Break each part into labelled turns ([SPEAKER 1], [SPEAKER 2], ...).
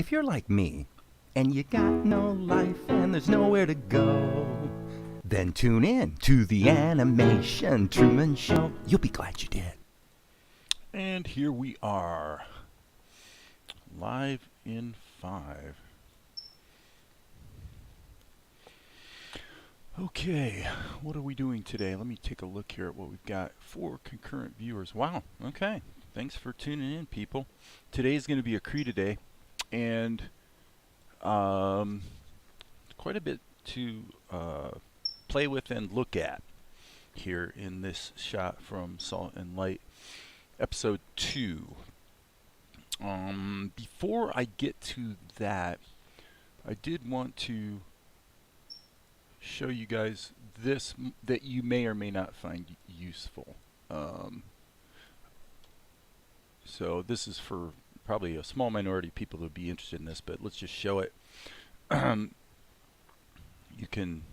[SPEAKER 1] If you're like me, and you got no life and there's nowhere to go, then tune in to the Animation Truman Show. You'll be glad you did.
[SPEAKER 2] And here we are, live in 5. Okay, what are we doing today? Let me take a look here at what we've got. 4 concurrent viewers. Wow, okay. Thanks for tuning in, people. Today's going to be a Krita day, and quite a bit to play with and look at here in this shot from Salt and Light, episode 2. Before I get to that, I did want to show you guys this that you may or may not find useful. So this is for probably a small minority of people who would be interested in this, but let's just show it. You can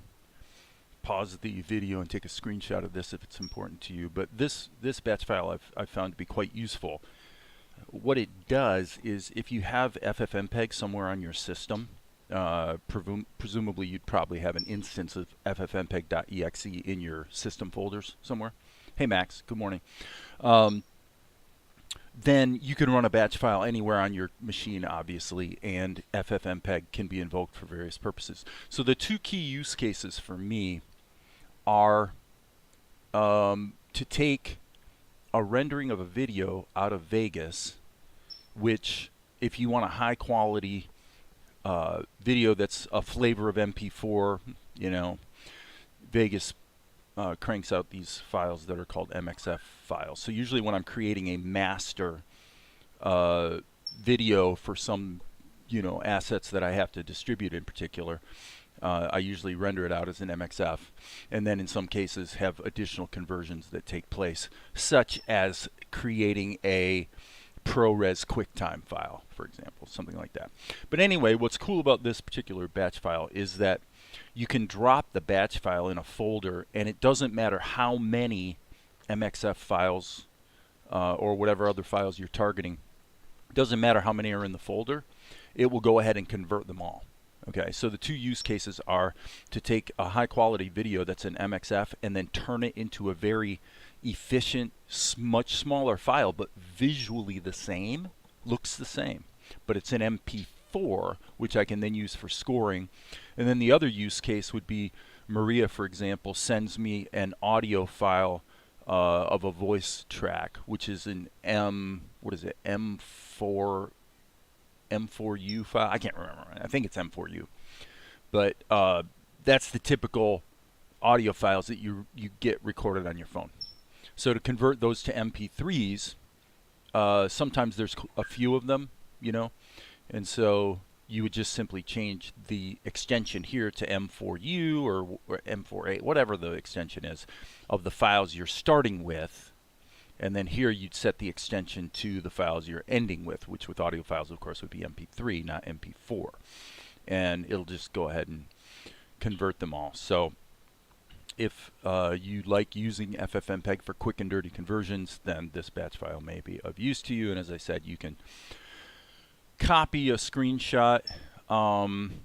[SPEAKER 2] pause the video and take a screenshot of this if it's important to you. But this batch file I've found to be quite useful. What it does is, if you have FFmpeg somewhere on your system, presumably you'd probably have an instance of ffmpeg.exe in your system folders somewhere. Hey Max, good morning. Then you can run a batch file anywhere on your machine, obviously, and ffmpeg can be invoked for various purposes. So the 2 key use cases for me are to take a rendering of a video out of Vegas, which, if you want a high quality video that's a flavor of MP4, you know, Vegas cranks out these files that are called MXF files. So usually when I'm creating a master video for some, you know, assets that I have to distribute in particular, I usually render it out as an MXF, and then in some cases have additional conversions that take place, such as creating a ProRes QuickTime file, for example, something like that. But anyway, what's cool about this particular batch file is that you can drop the batch file in a folder, and it doesn't matter how many MXF files or whatever other files you're targeting. It doesn't matter how many are in the folder. It will go ahead and convert them all. Okay, so the 2 use cases are to take a high quality video that's an MXF and then turn it into a very efficient, much smaller file, but visually the same, looks the same, but it's an MP4, which I can then use for scoring. And then the other use case would be Maria, for example, sends me an audio file of a voice track, which is an M4U file. I can't remember. I think it's M4U. But that's the typical audio files that you get recorded on your phone. So to convert those to MP3s, sometimes there's a few of them, you know, and so you would just simply change the extension here to M4U or M48, whatever the extension is, of the files you're starting with. And then here you'd set the extension to the files you're ending with, which with audio files, of course, would be MP3, not MP4. And it'll just go ahead and convert them all. So if you like using FFmpeg for quick and dirty conversions, then this batch file may be of use to you. And as I said, you can copy a screenshot. And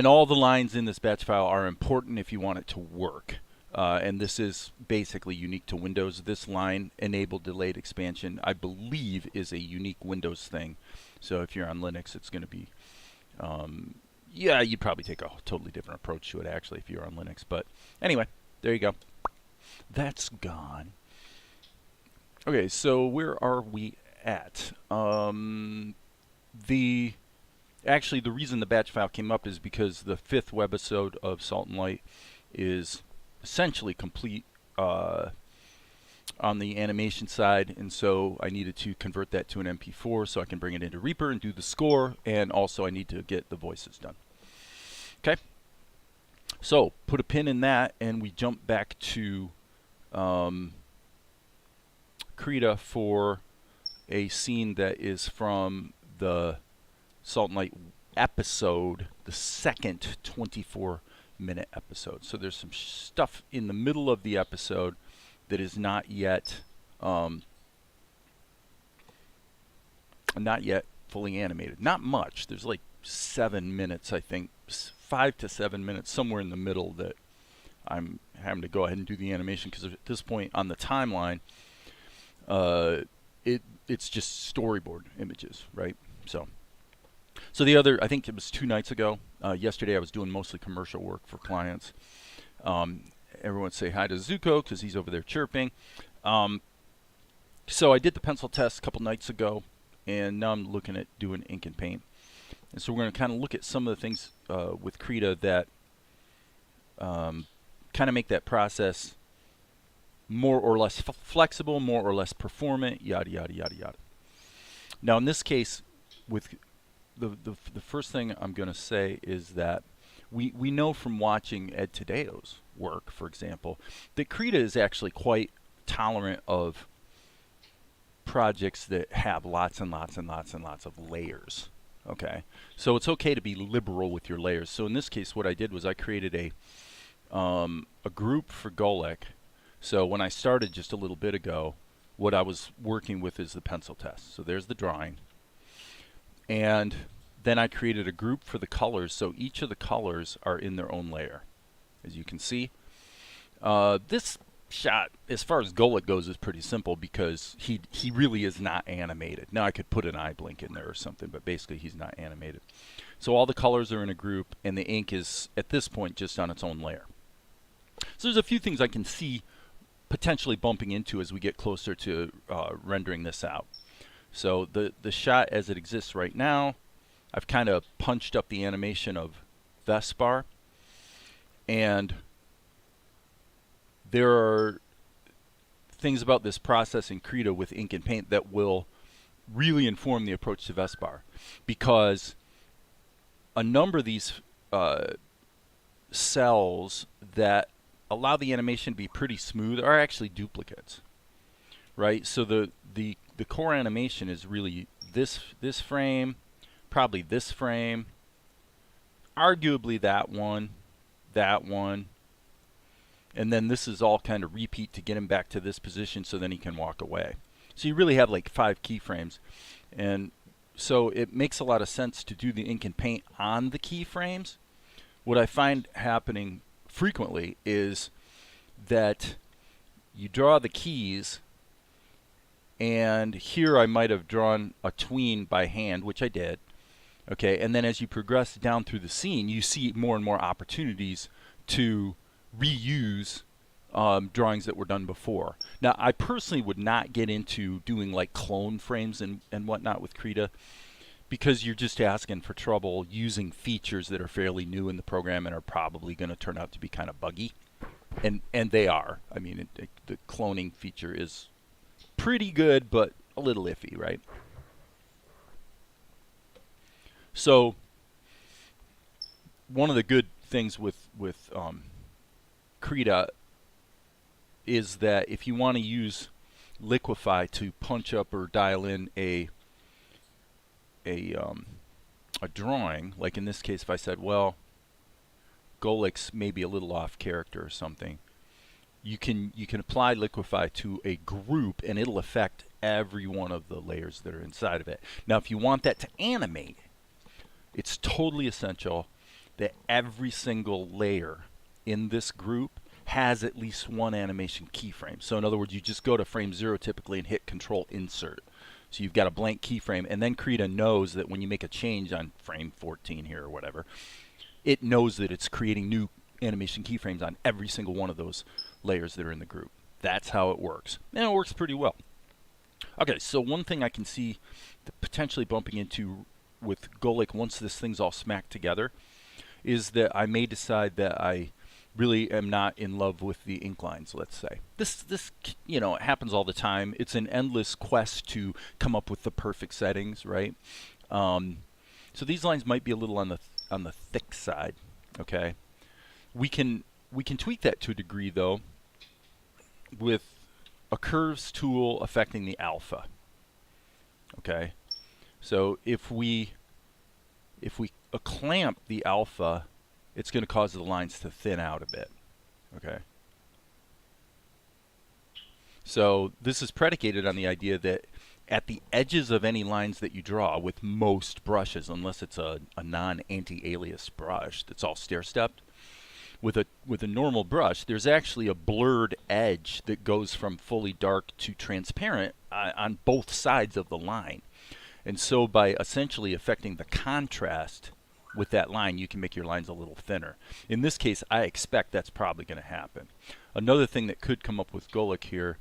[SPEAKER 2] all the lines in this batch file are important if you want it to work. And this is basically unique to Windows. This line, enable delayed expansion, I believe is a unique Windows thing. So if you're on Linux, it's going to be, yeah, you'd probably take a totally different approach to it actually if you're on Linux. But anyway, there you go. That's gone. Okay, so where are we at? Actually, the reason the batch file came up is because the 5th webisode of Salt and Light is essentially complete on the animation side, and so I needed to convert that to an MP4 so I can bring it into Reaper and do the score, and also I need to get the voices done. Okay, so put a pin in that, and we jump back to Krita for a scene that is from the Salt and Light episode, the second 24-minute episode. So there's some stuff in the middle of the episode that is not yet fully animated. Not much. There's like 7 minutes, I think, 5 to 7 minutes, somewhere in the middle that I'm having to go ahead and do the animation, because at this point on the timeline, it's just storyboard images, right? So the other, I think it was 2 nights ago. Yesterday I was doing mostly commercial work for clients. Everyone say hi to Zuko because he's over there chirping. So I did the pencil test a couple nights ago, and now I'm looking at doing ink and paint. And so we're going to kind of look at some of the things with Krita that kind of make that process more or less flexible, more or less performant, yada, yada, yada, yada. Now in this case, with the first thing I'm going to say is that we know from watching Ed Tadeo's work, for example, that Krita is actually quite tolerant of projects that have lots and lots and lots and lots of layers. Okay, so it's okay to be liberal with your layers. So in this case, what I did was I created a group for Golek. So when I started just a little bit ago, what I was working with is the pencil test. So there's the drawing. And then I created a group for the colors, so each of the colors are in their own layer. As you can see, this shot, as far as Golek goes, is pretty simple because he really is not animated. Now I could put an eye blink in there or something, but basically he's not animated. So all the colors are in a group, and the ink is, at this point, just on its own layer. So there's a few things I can see potentially bumping into as we get closer to rendering this out. So the shot as it exists right now, I've kind of punched up the animation of Vespar, and there are things about this process in Krita with ink and paint that will really inform the approach to Vespar, because a number of these cells that allow the animation to be pretty smooth are actually duplicates, right? So the core animation is really this frame, probably this frame, arguably that one, and then this is all kind of repeat to get him back to this position so then he can walk away. So you really have like 5 keyframes, and so it makes a lot of sense to do the ink and paint on the keyframes. What I find happening frequently is that you draw the keys, and here I might have drawn a tween by hand, which I did. Okay, and then as you progress down through the scene, you see more and more opportunities to reuse drawings that were done before. Now, I personally would not get into doing like clone frames and whatnot with Krita, because you're just asking for trouble using features that are fairly new in the program and are probably going to turn out to be kind of buggy. And they are. I mean, the cloning feature is pretty good, but a little iffy, right? So one of the good things with Krita is that if you want to use Liquify to punch up or dial in a drawing, like in this case, if I said, well, Golek's maybe a little off character or something, you can apply Liquify to a group and it'll affect every one of the layers that are inside of it. Now, if you want that to animate, it's totally essential that every single layer in this group has at least one animation keyframe. So in other words, you just go to frame 0 typically and hit Control Insert. So you've got a blank keyframe, and then Krita knows that when you make a change on frame 14 here or whatever, it knows that it's creating new animation keyframes on every single one of those layers that are in the group. That's how it works, and it works pretty well. Okay, so one thing I can see potentially bumping into with Golek once this thing's all smacked together is that I may decide that I really am not in love with the ink lines, let's say. This you know, it happens all the time. It's an endless quest to come up with the perfect settings, right? So these lines might be a little on the thick side, okay? We can tweak that to a degree though with a curves tool affecting the alpha. Okay? So if we clamp the alpha, it's going to cause the lines to thin out a bit. Okay? So this is predicated on the idea that at the edges of any lines that you draw with most brushes, unless it's a non-anti-alias brush that's all stair-stepped. With a normal brush, there's actually a blurred edge that goes from fully dark to transparent on both sides of the line. And so by essentially affecting the contrast with that line, you can make your lines a little thinner. In this case, I expect that's probably going to happen. Another thing that could come up with Golik here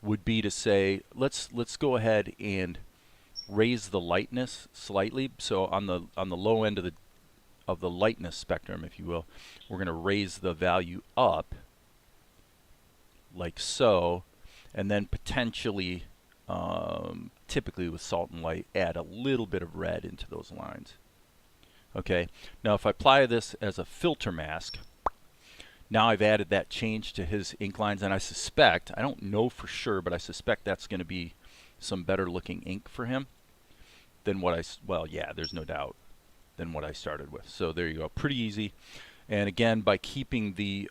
[SPEAKER 2] would be to say, let's go ahead and raise the lightness slightly. So on the low end of the lightness spectrum, if you will, we're going to raise the value up like so, and then potentially, typically with salt and light, add a little bit of red into those lines. Okay, now if I apply this as a filter mask, now I've added that change to his ink lines, and I suspect, I don't know for sure, but I suspect that's going to be some better looking ink for him than what well, yeah, there's no doubt, than what I started with. So there you go, pretty easy. And again, by keeping the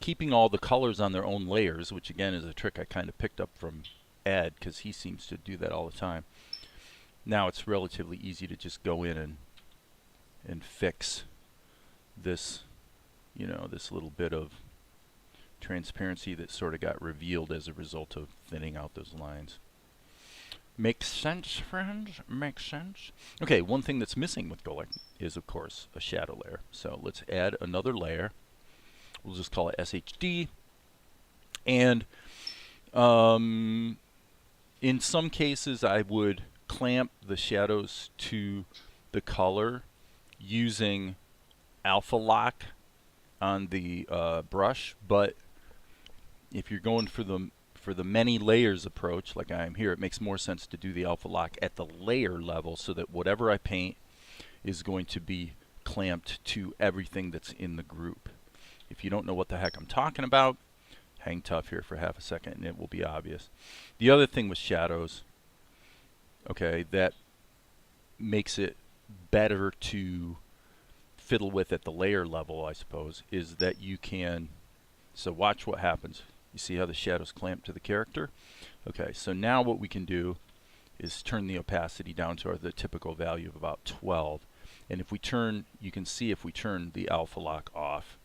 [SPEAKER 2] keeping all the colors on their own layers, which again is a trick I kind of picked up from Ed, because he seems to do that all the time. Now it's relatively easy to just go in and fix this, you know, this little bit of transparency that sort of got revealed as a result of thinning out those lines. Makes sense, friends? Makes sense? Okay, one thing that's missing with Golik is, of course, a shadow layer. So let's add another layer. We'll just call it SHD. And in some cases, I would clamp the shadows to the color using alpha lock on the brush, but if you're going for the many layers approach like I am here, it makes more sense to do the alpha lock at the layer level so that whatever I paint is going to be clamped to everything that's in the group. If you don't know what the heck I'm talking about, hang tough here for half a second and it will be obvious. The other thing with shadows, okay, that makes it better to fiddle with at the layer level, I suppose, is that you can, so watch what happens. You see how the shadows clamp to the character? Okay, so now what we can do is turn the opacity down to the typical value of about 12. And if we turn, you can see if we turn the alpha lock off,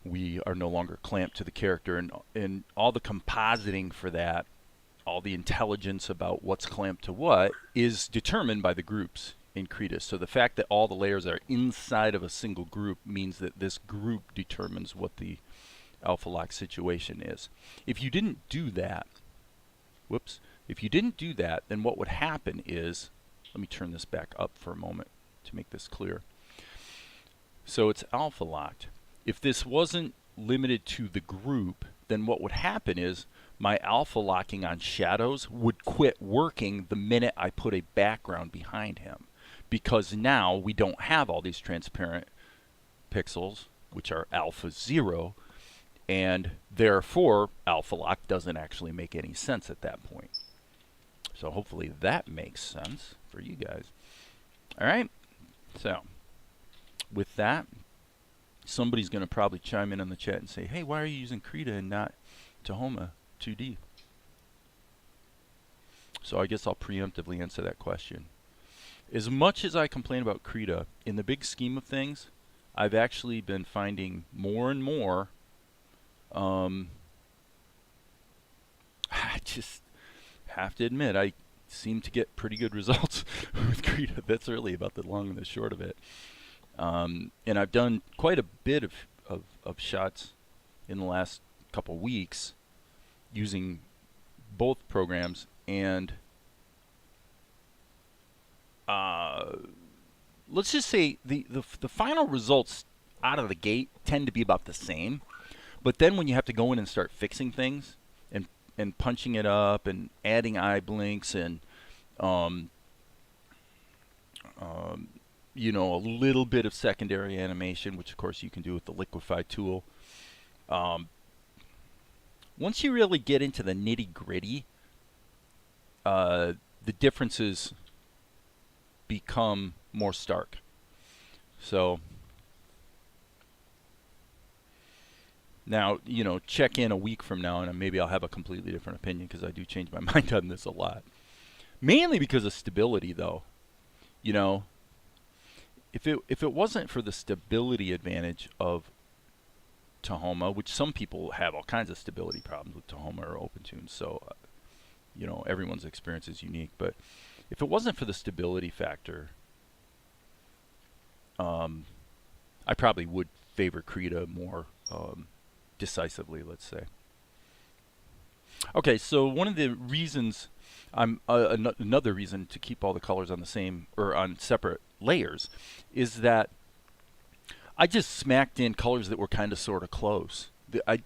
[SPEAKER 2] we are no longer clamped to the character, and all the compositing for that, all the intelligence about what's clamped to what, is determined by the groups in Krita. So the fact that all the layers are inside of a single group means that this group determines what the alpha lock situation is. If you didn't do that, whoops, if you didn't do that, then what would happen is, let me turn this back up for a moment to make this clear. So it's alpha locked. If this wasn't limited to the group, then what would happen is my alpha locking on shadows would quit working the minute I put a background behind him, because now we don't have all these transparent pixels, which are alpha 0, and therefore alpha lock doesn't actually make any sense at that point. So hopefully that makes sense for you guys. All right, so with that, somebody's going to probably chime in on the chat and say, hey, why are you using Krita and not Tahoma 2D? So I guess I'll preemptively answer that question. As much as I complain about Krita, in the big scheme of things, I've actually been finding more and more, I just have to admit, I seem to get pretty good results with Krita. That's really about the long and the short of it. And I've done quite a bit of shots in the last couple weeks using both programs, and let's just say the final results out of the gate tend to be about the same, but then when you have to go in and start fixing things and punching it up and adding eye blinks and you know, a little bit of secondary animation, which of course you can do with the Liquify tool. Once you really get into the nitty-gritty, the differences become more stark. So Now, check in a week from now, and maybe I'll have a completely different opinion because I do change my mind on this a lot. Mainly because of stability, though. If it wasn't for the stability advantage of Tahoma, which some people have all kinds of stability problems with Tahoma or OpenTunes, so everyone's experience is unique. But if it wasn't for the stability factor, I probably would favor Krita more decisively, let's say. Okay, so one of the reasons another reason to keep all the colors on the same or on separate layers is that I just smacked in colors that were kind of sort of close.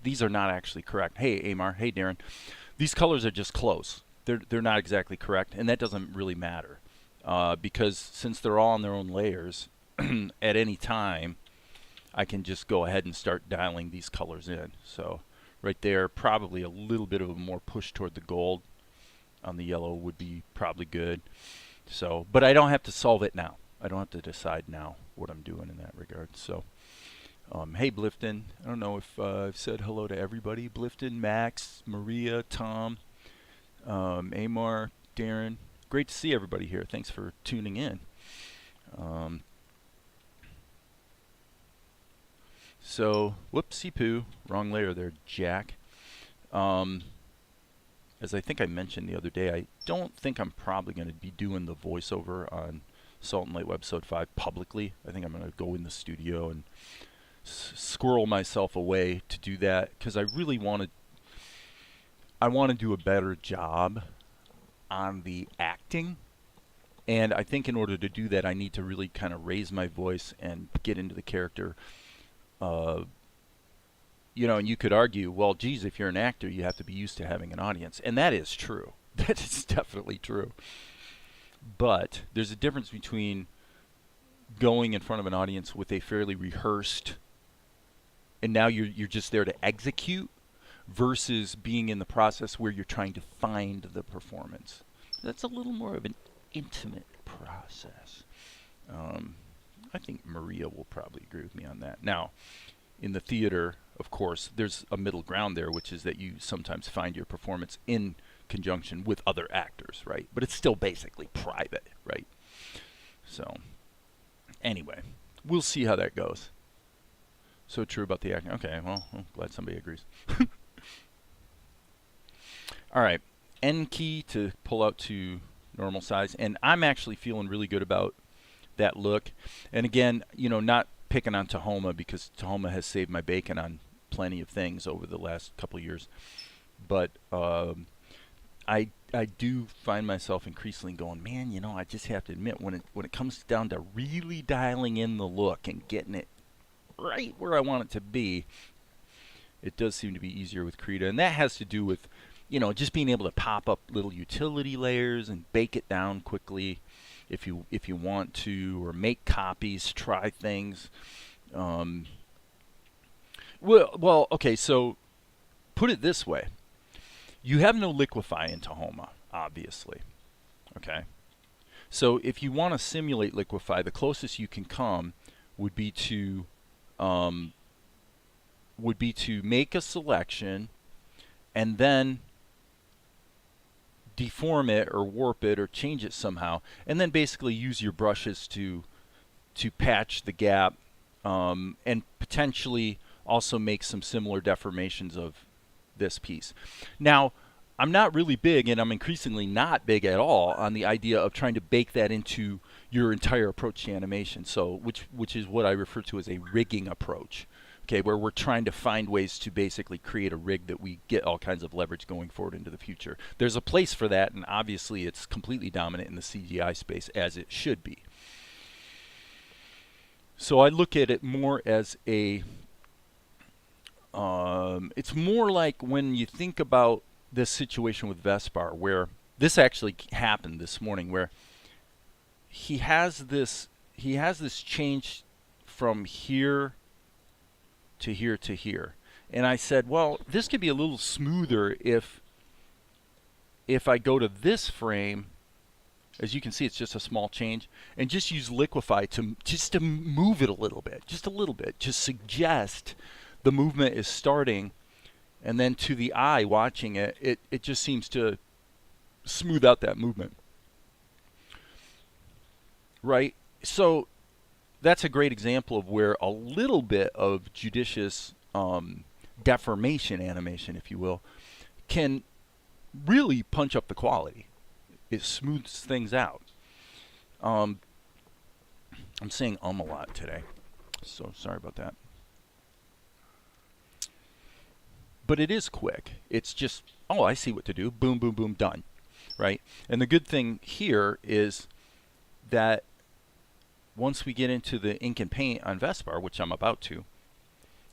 [SPEAKER 2] These are not actually correct. Hey, Amar. Hey, Darren. These colors are just close. They're not exactly correct, and that doesn't really matter because since they're all on their own layers, at any time, I can just go ahead and start dialing these colors in. So right there, probably a little bit of a more push toward the gold on the yellow would be probably good. So, but I don't have to solve it now. I don't have to decide now what I'm doing in that regard. So, hey, Blifton. I don't know if I've said hello to everybody. Blifton, Max, Maria, Tom, Amar, Darren. Great to see everybody here. Thanks for tuning in. So, whoopsie poo, wrong layer there, Jack. As I think I mentioned the other day, I don't think I'm probably going to be doing the voiceover on Salt and Light Webisode 5 publicly. I think I'm going to go in the studio and squirrel myself away to do that because I really want to do a better job on the acting. And I think in order to do that, I need to really kind of raise my voice and get into the character. And you could argue, well, geez, if you're an actor, you have to be used to having an audience. And that is true. That is definitely true. But there's a difference between going in front of an audience with a fairly rehearsed, and now you're just there to execute, versus being in the process where you're trying to find the performance. That's a little more of an intimate process. I think Maria will probably agree with me on that. Now, in the theater, of course, there's a middle ground there, which is that you sometimes find your performance in conjunction with other actors, right? But it's still basically private, right? So, anyway, we'll see how that goes. So true about the acting. Okay, well, I'm glad somebody agrees. All right, N key to pull out to normal size. And I'm actually feeling really good about that look. And again, not picking on Tahoma because Tahoma has saved my bacon on plenty of things over the last couple of years. But I do find myself increasingly going, man, I just have to admit when it comes down to really dialing in the look and getting it right where I want it to be, it does seem to be easier with Krita. And that has to do with, just being able to pop up little utility layers and bake it down quickly if you want to, or make copies, try things. Well, okay, so put it this way. You have no Liquify in Tahoma, obviously. Okay? So if you want to simulate Liquify, the closest you can come would be to make a selection and then deform it or warp it or change it somehow, and then basically use your brushes to patch the gap, and potentially also make some similar deformations of this piece. Now, I'm not really big, and I'm increasingly not big at all on the idea of trying to bake that into your entire approach to animation. So, which is what I refer to as a rigging approach. Okay, where we're trying to find ways to basically create a rig that we get all kinds of leverage going forward into the future. There's a place for that, and obviously it's completely dominant in the CGI space, as it should be. So I look at it more as a, it's more like when you think about this situation with Vespar, where this actually happened this morning, where he has this change from here to here to here. And I said, well, this could be a little smoother if I go to this frame. As you can see, it's just a small change, and just use Liquify to move it a little bit, just to suggest the movement is starting, and then to the eye watching it, it just seems to smooth out that movement. Right? So that's a great example of where a little bit of judicious deformation animation, if you will, can really punch up the quality. It smooths things out. I'm saying a lot today, so sorry about that. But it is quick. It's just, oh, I see what to do. Boom, boom, boom, done. Right? And the good thing here is that once we get into the ink and paint on Vespar, which I'm about to,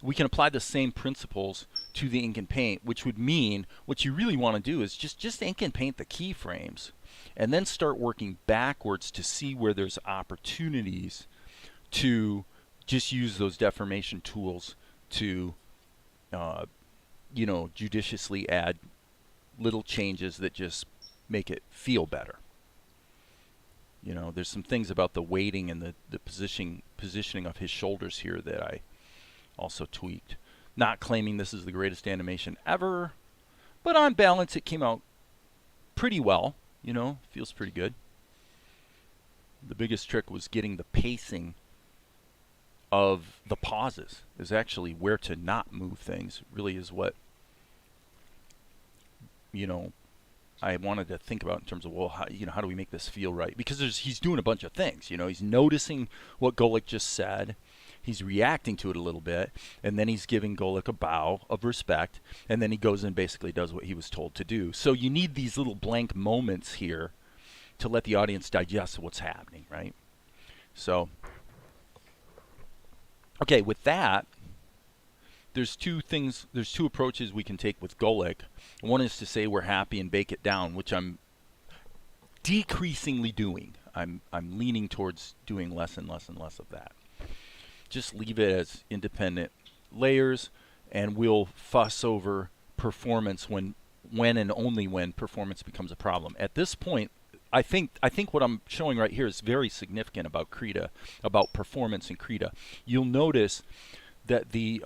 [SPEAKER 2] we can apply the same principles to the ink and paint, which would mean what you really want to do is just ink and paint the keyframes and then start working backwards to see where there's opportunities to just use those deformation tools to, judiciously add little changes that just make it feel better. There's some things about the weighting and the positioning of his shoulders here that I also tweaked. Not claiming this is the greatest animation ever, but on balance it came out pretty well. Feels pretty good. The biggest trick was getting the pacing of the pauses, is actually where to not move things, really is what I wanted to think about in terms of, well, how do we make this feel right? Because he's doing a bunch of things. He's noticing what Golik just said. He's reacting to it a little bit, and then he's giving Golik a bow of respect, and then he goes and basically does what he was told to do. So you need these little blank moments here to let the audience digest what's happening, right? So, okay, with that, there's two approaches we can take with Golik. One is to say we're happy and bake it down, which I'm decreasingly doing. I'm leaning towards doing less and less and less of that. Just leave it as independent layers, and we'll fuss over performance when and only when performance becomes a problem. At this point, I think what I'm showing right here is very significant about Krita, about performance in Krita. You'll notice that the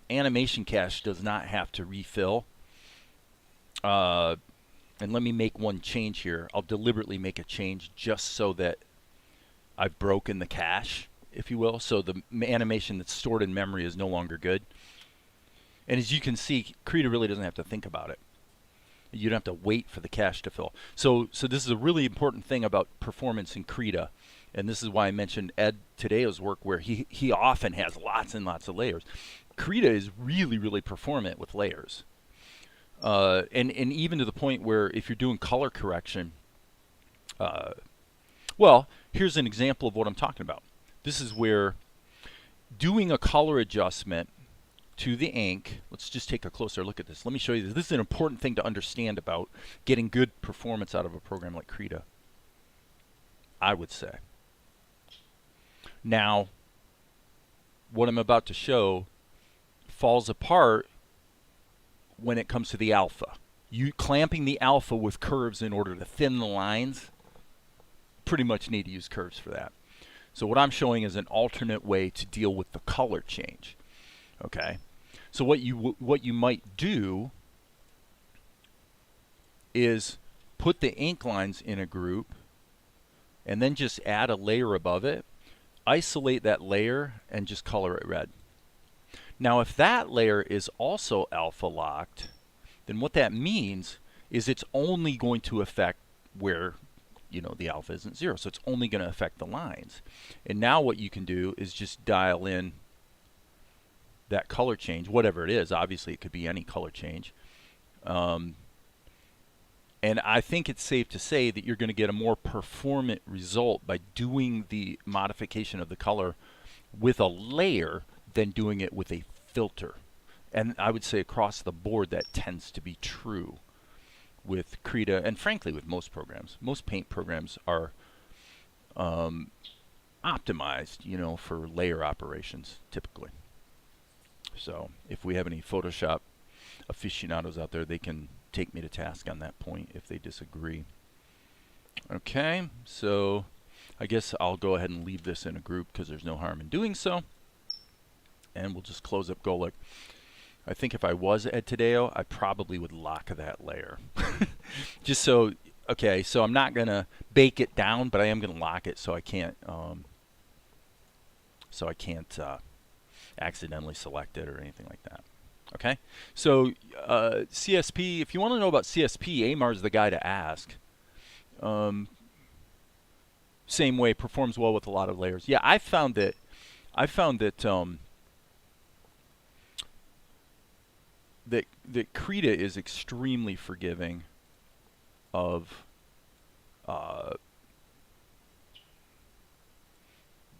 [SPEAKER 2] animation cache does not have to refill. And let me make one change here. I'll deliberately make a change just so that I've broken the cache, if you will. So the animation that's stored in memory is no longer good. And as you can see, Krita really doesn't have to think about it. You don't have to wait for the cache to fill. So this is a really important thing about performance in Krita. And this is why I mentioned Ed Tadeo's work, where he often has lots and lots of layers. Krita is really, really performant with layers. And even to the point where if you're doing color correction, well, here's an example of what I'm talking about. This is where doing a color adjustment to the ink, let's just take a closer look at this. Let me show you this. This is an important thing to understand about getting good performance out of a program like Krita, I would say. Now, what I'm about to show falls apart when it comes to the alpha. You clamping the alpha with curves in order to thin the lines, pretty much need to use curves for that. So what I'm showing is an alternate way to deal with the color change. Okay, so what you might do is put the ink lines in a group and then just add a layer above it, isolate that layer, and just color it red. Now if that layer is also alpha locked, then what that means is it's only going to affect where the alpha isn't 0, so it's only going to affect the lines. And now what you can do is just dial in that color change, whatever it is. Obviously it could be any color change. And I think it's safe to say that you're going to get a more performant result by doing the modification of the color with a layer than doing it with a filter. And I would say across the board that tends to be true with Krita, and frankly with most programs. Most paint programs are optimized, for layer operations typically. So if we have any Photoshop aficionados out there, they can take me to task on that point if they disagree. Okay, so I guess I'll go ahead and leave this in a group because there's no harm in doing so. and we'll just close up Golik. I think if I was Ed Tadeo, I probably would lock that layer. Just so, okay, so I'm not going to bake it down, but I am going to lock it so I can't accidentally select it or anything like that. Okay, so CSP, if you want to know about CSP, Amar is the guy to ask. Same way, performs well with a lot of layers. Yeah, I found that that Krita is extremely forgiving of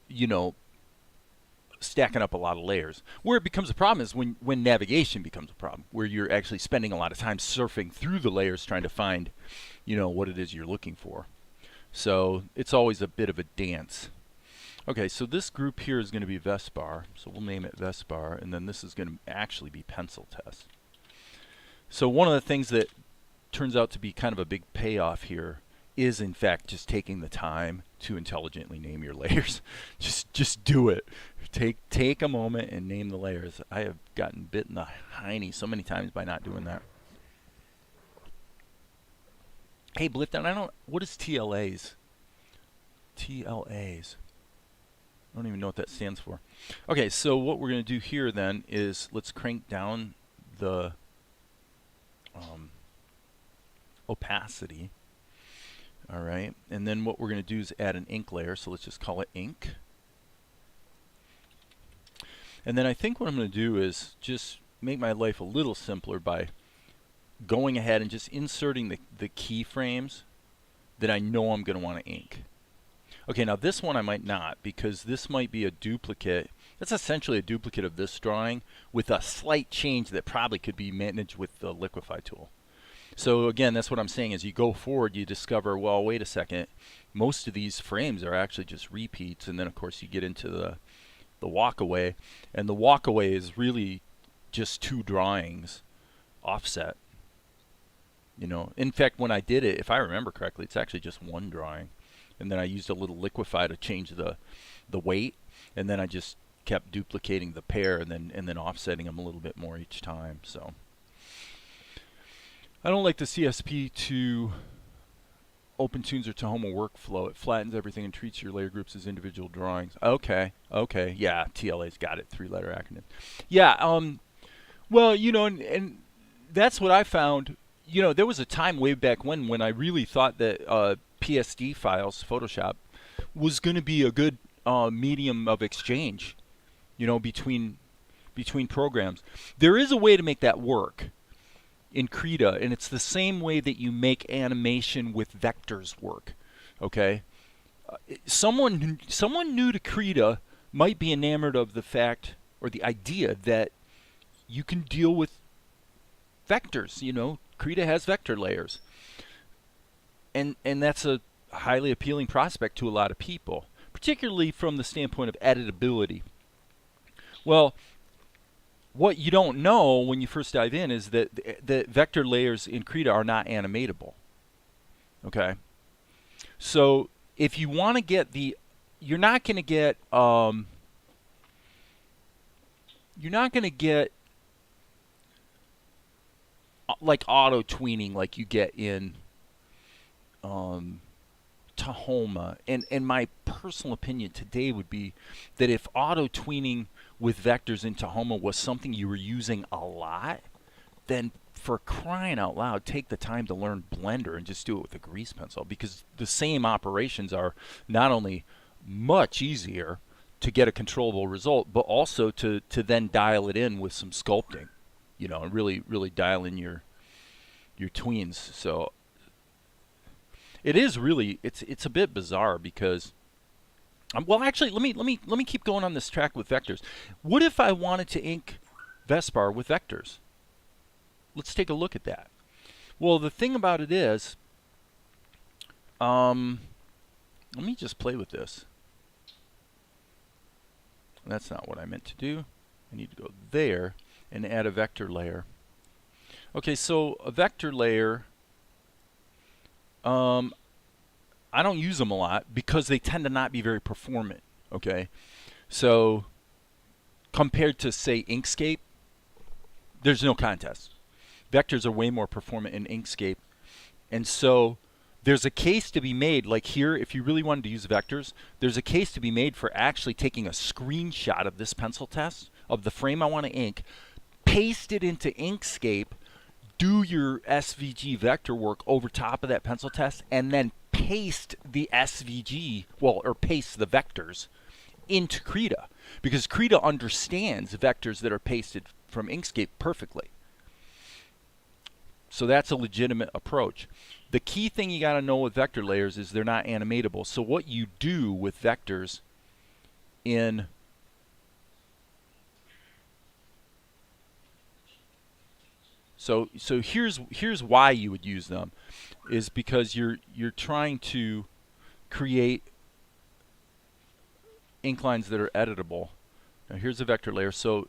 [SPEAKER 2] you know, stacking up a lot of layers. Where it becomes a problem is when navigation becomes a problem, where you're actually spending a lot of time surfing through the layers trying to find, you know, what it is you're looking for. So it's always a bit of a dance. Okay, so this group here is going to be Vespar, so we'll name it Vespar, and then this is going to actually be Pencil Test. So one of the things that turns out to be kind of a big payoff here is in fact just taking the time to intelligently name your layers. just do it. Take a moment and name the layers. I have gotten bit in the hiney so many times by not doing that. Hey, Blifdown, what is TLAs? TLAs. I don't even know what that stands for. Okay, so what we're going to do here then is let's crank down the opacity. All right, and then what we're going to do is add an ink layer, so let's just call it ink. And then I think what I'm going to do is just make my life a little simpler by going ahead and just inserting the keyframes that I know I'm going to want to ink. Okay, now this one I might not, because this might be a duplicate. That's essentially a duplicate of this drawing with a slight change that probably could be managed with the Liquify tool. So again, that's what I'm saying. As you go forward, you discover, well, wait a second, most of these frames are actually just repeats, and then of course you get into the walkaway, and the walkaway is really just two drawings offset. You know, in fact, when I did it, if I remember correctly, it's actually just one drawing, and then I used a little Liquify to change the weight, and then I just kept duplicating the pair and then offsetting them a little bit more each time. So I don't like the CSP to OpenTunes or Tahoma workflow. It flattens everything and treats your layer groups as individual drawings. Okay, yeah, TLA's got it, 3-letter acronym. Yeah, well, you know, and that's what I found. You know, there was a time way back when I really thought that PSD files, Photoshop, was going to be a good medium of exchange, you know, between programs. There is a way to make that work in Krita, and it's the same way that you make animation with vectors work. Okay, someone new to Krita might be enamored of the fact or the idea that you can deal with vectors. You know, Krita has vector layers, and that's a highly appealing prospect to a lot of people, particularly from the standpoint of editability. Well, what you don't know when you first dive in is that the vector layers in Krita are not animatable. Okay, so if you want to get you're not going to get like auto tweening like you get in Tahoma. And my personal opinion today would be that if auto tweening with vectors in Tahoma was something you were using a lot, then for crying out loud, take the time to learn Blender and just do it with a grease pencil, because the same operations are not only much easier to get a controllable result, but also to then dial it in with some sculpting, you know, and really dial in your tweens. So it is really, it's a bit bizarre because well, actually, let me keep going on this track with vectors. What if I wanted to ink Vespar with vectors? Let's take a look at that. Well, the thing about it is, let me just play with this. That's not what I meant to do. I need to go there and add a vector layer. Okay, so a vector layer, I don't use them a lot because they tend to not be very performant. Okay, so compared to, say, Inkscape, there's no contest. Vectors are way more performant in Inkscape. And so there's a case to be made, like here, if you really wanted to use vectors, there's a case to be made for actually taking a screenshot of this pencil test, of the frame I want to ink, paste it into Inkscape, do your SVG vector work over top of that pencil test, and then paste the SVG, or paste the vectors into Krita. Because Krita understands vectors that are pasted from Inkscape perfectly. So that's a legitimate approach. The key thing you got to know with vector layers is they're not animatable. So what you do with vectors in So here's why you would use them, is because you're trying to create ink lines that are editable. Now here's a vector layer. So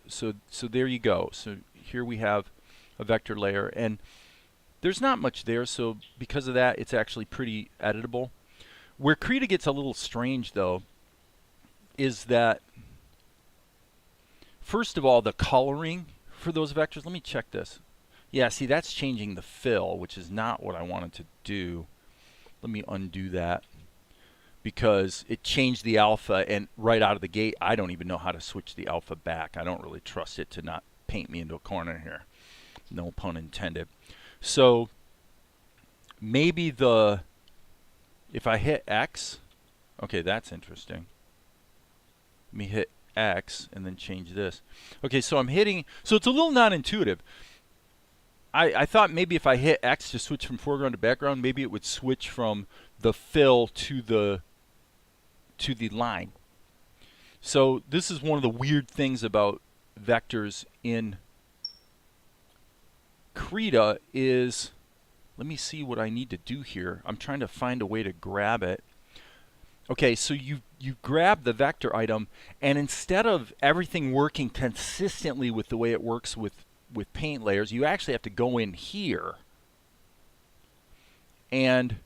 [SPEAKER 2] there you go. So here we have a vector layer, and there's not much there. So because of that, it's actually pretty editable. Where Krita gets a little strange, though, is that first of all, the coloring for those vectors. Let me check this. Yeah, see, that's changing the fill, which is not what I wanted to do. Let me undo that, because it changed the alpha, and right out of the gate, I don't even know how to switch the alpha back. I don't really trust it to not paint me into a corner here. No pun intended. So maybe if I hit X, okay, that's interesting. Let me hit X and then change this. Okay, so I'm hitting, so it's a little non-intuitive. I thought maybe if I hit X to switch from foreground to background, maybe it would switch from the fill to the line. So this is one of the weird things about vectors in Krita is, let me see what I need to do here. I'm trying to find a way to grab it. Okay, so you grab the vector item, and instead of everything working consistently with the way it works with paint layers, you actually have to go in here and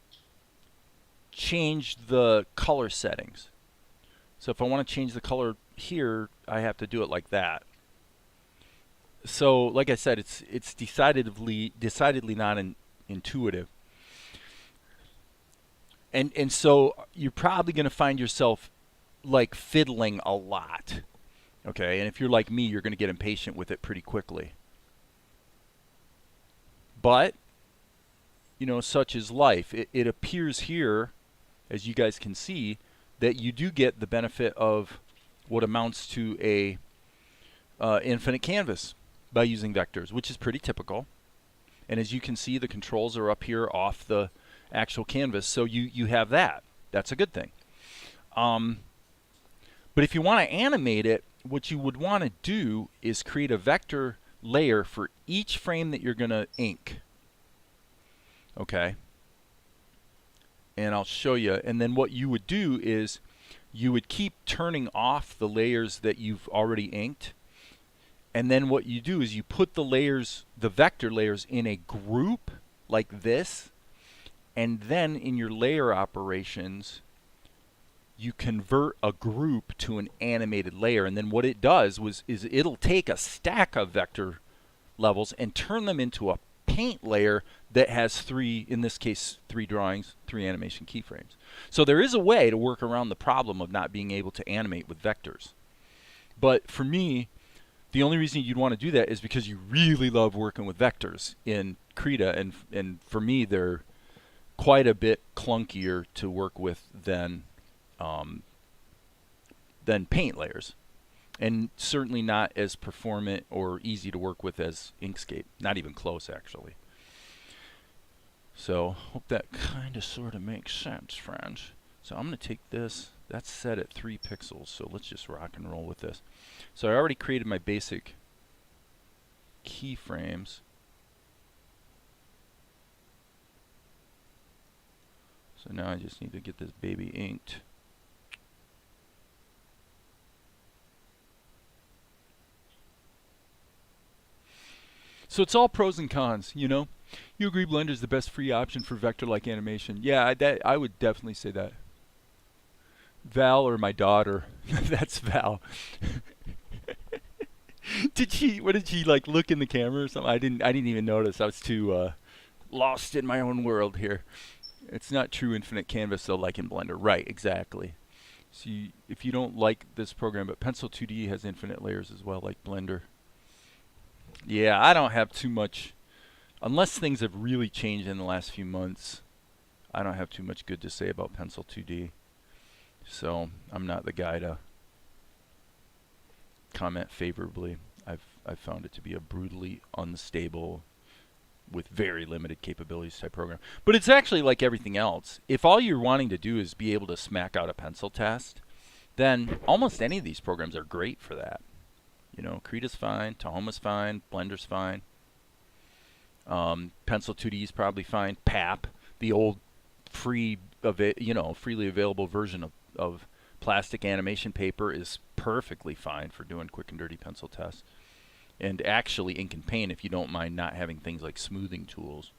[SPEAKER 2] change the color settings. So if I want to change the color here, I have to do it like that. So like I said, it's decidedly not intuitive. And so you're probably going to find yourself like fiddling a lot. Okay, and if you're like me, you're going to get impatient with it pretty quickly. But, you know, such is life. It appears here, as you guys can see, that you do get the benefit of what amounts to a infinite canvas by using vectors, which is pretty typical. And as you can see, the controls are up here off the actual canvas, so you have that. That's a good thing. But if you want to animate it, what you would want to do is create a vector layer for each frame that you're going to ink. Okay. And I'll show you. And then what you would do is you would keep turning off the layers that you've already inked. And then what you do is you put the layers, the vector layers, in a group like this. And then in your layer operations, you convert a group to an animated layer. And then what it does is it'll take a stack of vector levels and turn them into a paint layer that has in this case, three drawings, 3 animation keyframes. So there is a way to work around the problem of not being able to animate with vectors. But for me, the only reason you'd want to do that is because you really love working with vectors in Krita, and for me, they're quite a bit clunkier to work with than paint layers, and certainly not as performant or easy to work with as Inkscape. Not even close, actually. So hope that kind of sort of makes sense, friends. So I'm going to take this. That's set at 3 pixels, so let's just rock and roll with this. So I already created my basic keyframes. So now I just need to get this baby inked. So it's all pros and cons, you know. You agree Blender is the best free option for vector-like animation? Yeah, I would definitely say that. Val or my daughter? That's Val. What did she like look in the camera or something? I didn't even notice. I was too lost in my own world here. It's not true infinite canvas though, like in Blender. Right, exactly. So if you don't like this program, but Pencil 2D has infinite layers as well, like Blender. Yeah, I don't have too much, unless things have really changed in the last few months. I don't have too much good to say about Pencil 2D. So I'm not the guy to comment favorably. I've found it to be a brutally unstable, with very limited capabilities type program. But it's actually like everything else. If all you're wanting to do is be able to smack out a pencil test, then almost any of these programs are great for that. You know, Krita's fine, Tahoma's fine, Blender's fine. Pencil 2D is probably fine. PAP, the old freely available version of plastic animation paper, is perfectly fine for doing quick and dirty pencil tests. And actually ink and paint, if you don't mind not having things like smoothing tools.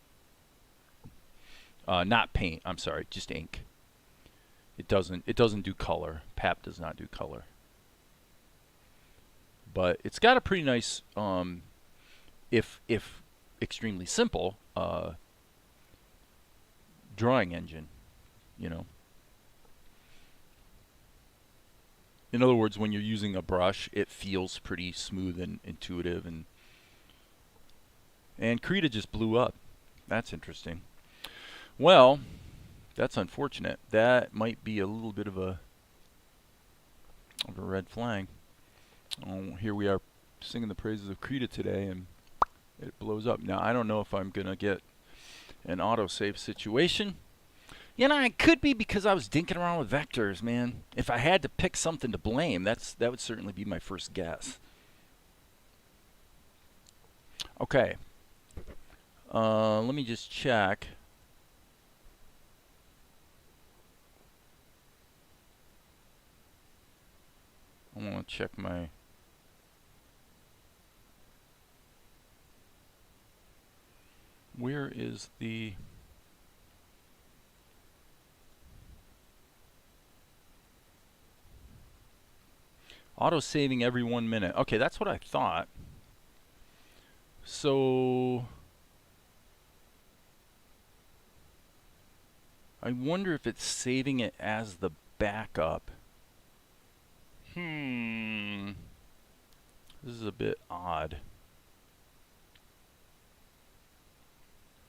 [SPEAKER 2] Not paint, I'm sorry, just ink. It doesn't do color. PAP does not do color. But it's got a pretty nice, if extremely simple, drawing engine, you know. In other words, when you're using a brush, it feels pretty smooth and intuitive, and Krita just blew up. That's interesting. Well, that's unfortunate. That might be a little bit of a red flag. Oh, here we are singing the praises of Krita today, and it blows up. Now, I don't know if I'm gonna get an autosave situation. You know, it could be because I was dinking around with vectors, man. If I had to pick something to blame, that would certainly be my first guess. Okay. Let me just check. I want to check my... Where is the... Auto-saving every 1 minute. Okay, that's what I thought. So... I wonder if it's saving it as the backup. This is a bit odd.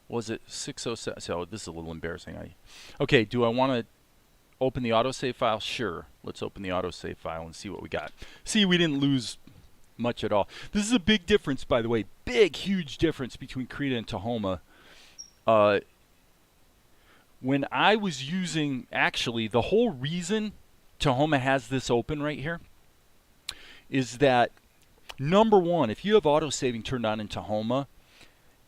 [SPEAKER 2] Was it 607? So this is a little embarrassing. Okay, do I want to open the autosave file? Sure. Let's open the autosave file and see what we got. See, we didn't lose much at all. This is a big difference, by the way. Big, huge difference between Krita and Tahoma. When I was using, actually, the whole reason Tahoma has this open right here is that, number one, if you have autosaving turned on in Tahoma,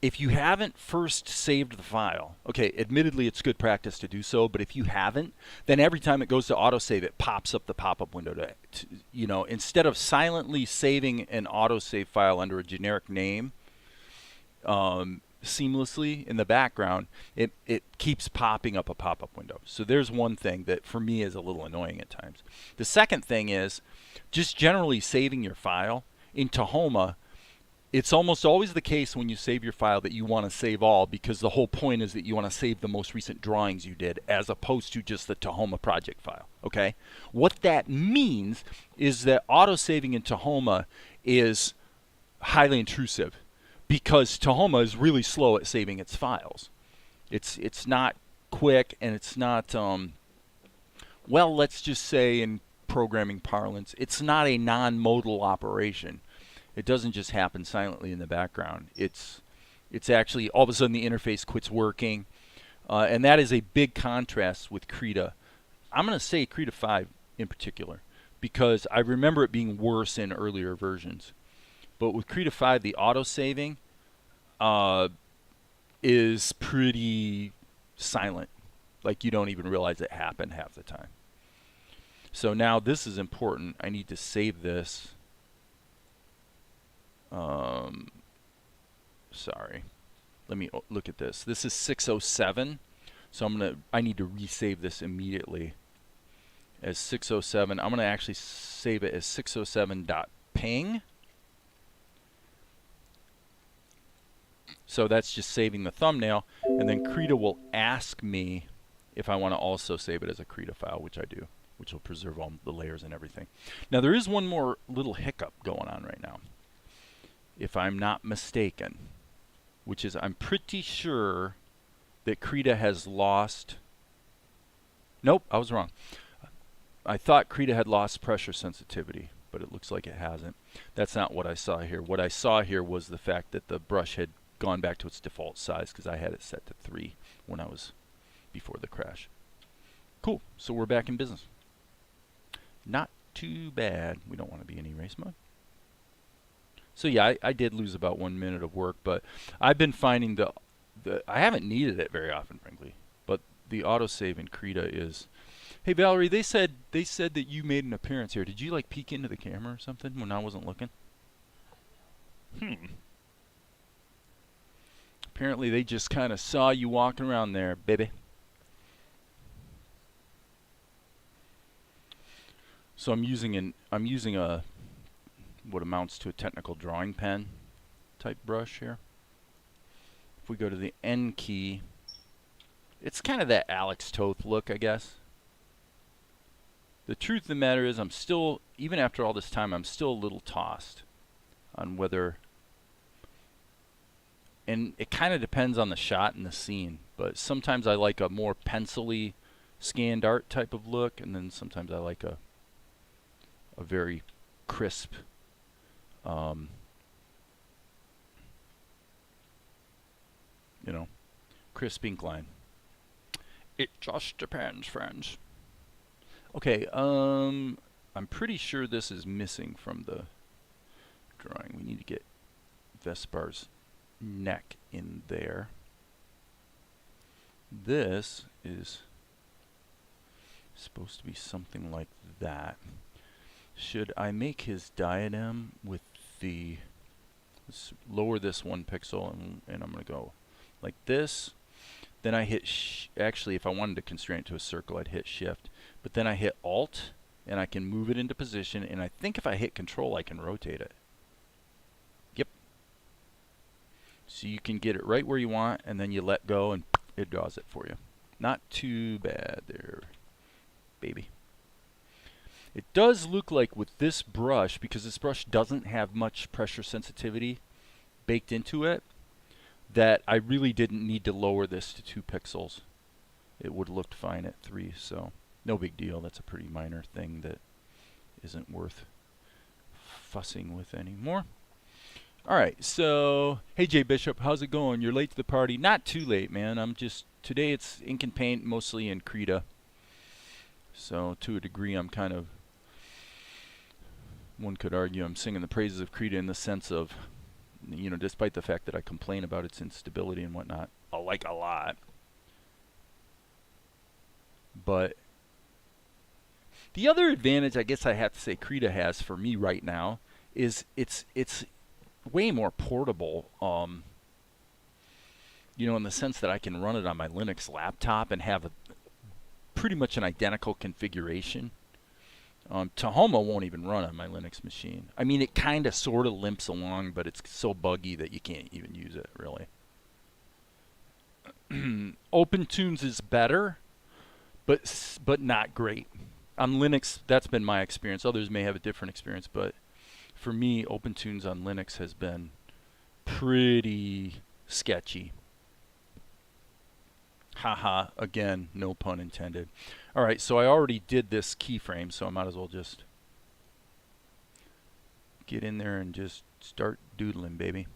[SPEAKER 2] if you haven't first saved the file, okay, admittedly it's good practice to do so, but if you haven't, then every time it goes to autosave, it pops up the pop-up window to, you know, instead of silently saving an autosave file under a generic name, seamlessly in the background, it keeps popping up a pop-up window. So there's one thing that for me is a little annoying at times. The second thing is just generally saving your file. In Tahoma, it's almost always the case when you save your file that you want to save all, because the whole point is that you want to save the most recent drawings you did as opposed to just the Tahoma project file. Okay? What that means is that autosaving in Tahoma is highly intrusive, because Tahoma is really slow at saving its files. It's not quick, and it's not, well, let's just say in programming parlance, it's not a non-modal operation. It doesn't just happen silently in the background. It's actually, all of a sudden the interface quits working, and that is a big contrast with Krita. I'm going to say Krita 5 in particular, because I remember it being worse in earlier versions. But with Krita 5, the auto-saving is pretty silent. Like, you don't even realize it happened half the time. So now this is important. I need to save this. Sorry. Let me look at this. This is 607. So I need to resave this immediately as 607. I'm going to actually save it as 607.ping. So that's just saving the thumbnail, and then Krita will ask me if I want to also save it as a Krita file, which I do, which will preserve all the layers and everything. Now there is one more little hiccup going on right now, if I'm not mistaken, which is I'm pretty sure that Krita has lost. Nope, I was wrong. I thought Krita had lost pressure sensitivity, but it looks like it hasn't. That's not what I saw here. What I saw here was the fact that the brush had gone back to its default size because I had it set to 3 when I was before the crash. Cool, so we're back in business. Not too bad. We don't want to be in erase mode. So yeah, I did lose about 1 minute of work, but I've been finding I haven't needed it very often, frankly. But the autosave in Krita is. Hey Valerie, they said that you made an appearance here. Did you like peek into the camera or something when I wasn't looking? Apparently they just kind of saw you walking around there, baby. So I'm using a what amounts to a technical drawing pen type brush here. If we go to the N key, it's kind of that Alex Toth look, I guess. The truth of the matter is I'm still, even after all this time, I'm still a little tossed on whether, and it kind of depends on the shot and the scene, but sometimes I like a more pencil-y scanned art type of look, and then sometimes I like a very crisp, crisp ink line. It just depends, friends. Okay, I'm pretty sure this is missing from the drawing. We need to get Vespar's neck in there. This is supposed to be something like that. Should I make his diadem with the, let's lower this 1 pixel and I'm going to go like this. Then I hit, actually if I wanted to constrain it to a circle I'd hit shift. But then I hit alt and I can move it into position, and I think if I hit control I can rotate it. Yep. So you can get it right where you want and then you let go and it draws it for you. Not too bad there, baby. It does look like with this brush, because this brush doesn't have much pressure sensitivity baked into it, that I really didn't need to lower this to 2 pixels. It would have looked fine at 3, so no big deal. That's a pretty minor thing that isn't worth fussing with anymore. Alright, so hey Jay Bishop, how's it going? You're late to the party. Not too late, man. Today it's ink and paint, mostly in Krita. So to a degree I'm kind of, one could argue I'm singing the praises of Krita in the sense of, despite the fact that I complain about its instability and whatnot, I like a lot. But the other advantage I guess I have to say Krita has for me right now is it's way more portable, in the sense that I can run it on my Linux laptop and have pretty much an identical configuration. Tahoma won't even run on my Linux machine. I mean, it kind of sort of limps along, but it's so buggy that you can't even use it, really. OpenTunes is better, but not great. On Linux, that's been my experience. Others may have a different experience, but for me, OpenTunes on Linux has been pretty sketchy. Haha, again, no pun intended. Alright, so I already did this keyframe, so I might as well just get in there and just start doodling, baby.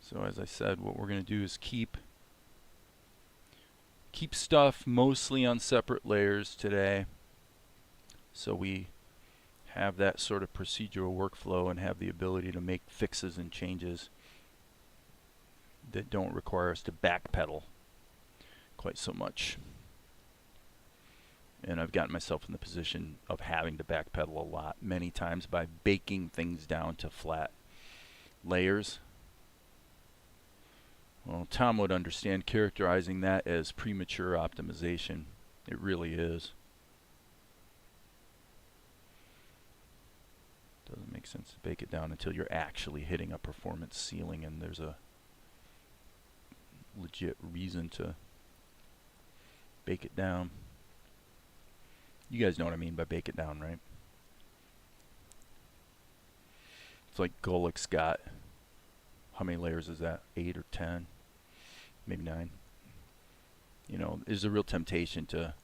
[SPEAKER 2] So as I said, what we're going to do is keep stuff mostly on separate layers today, so we have that sort of procedural workflow and have the ability to make fixes and changes that don't require us to backpedal quite so much. And I've gotten myself in the position of having to backpedal a lot, many times, by baking things down to flat layers. Well, Tom would understand characterizing that as premature optimization. It really is. Doesn't make sense to bake it down until you're actually hitting a performance ceiling and there's a legit reason to bake it down. You guys know what I mean by bake it down, right? It's like Golik's got, how many layers is that? 8 or 10? Maybe 9. You know, there's a real temptation to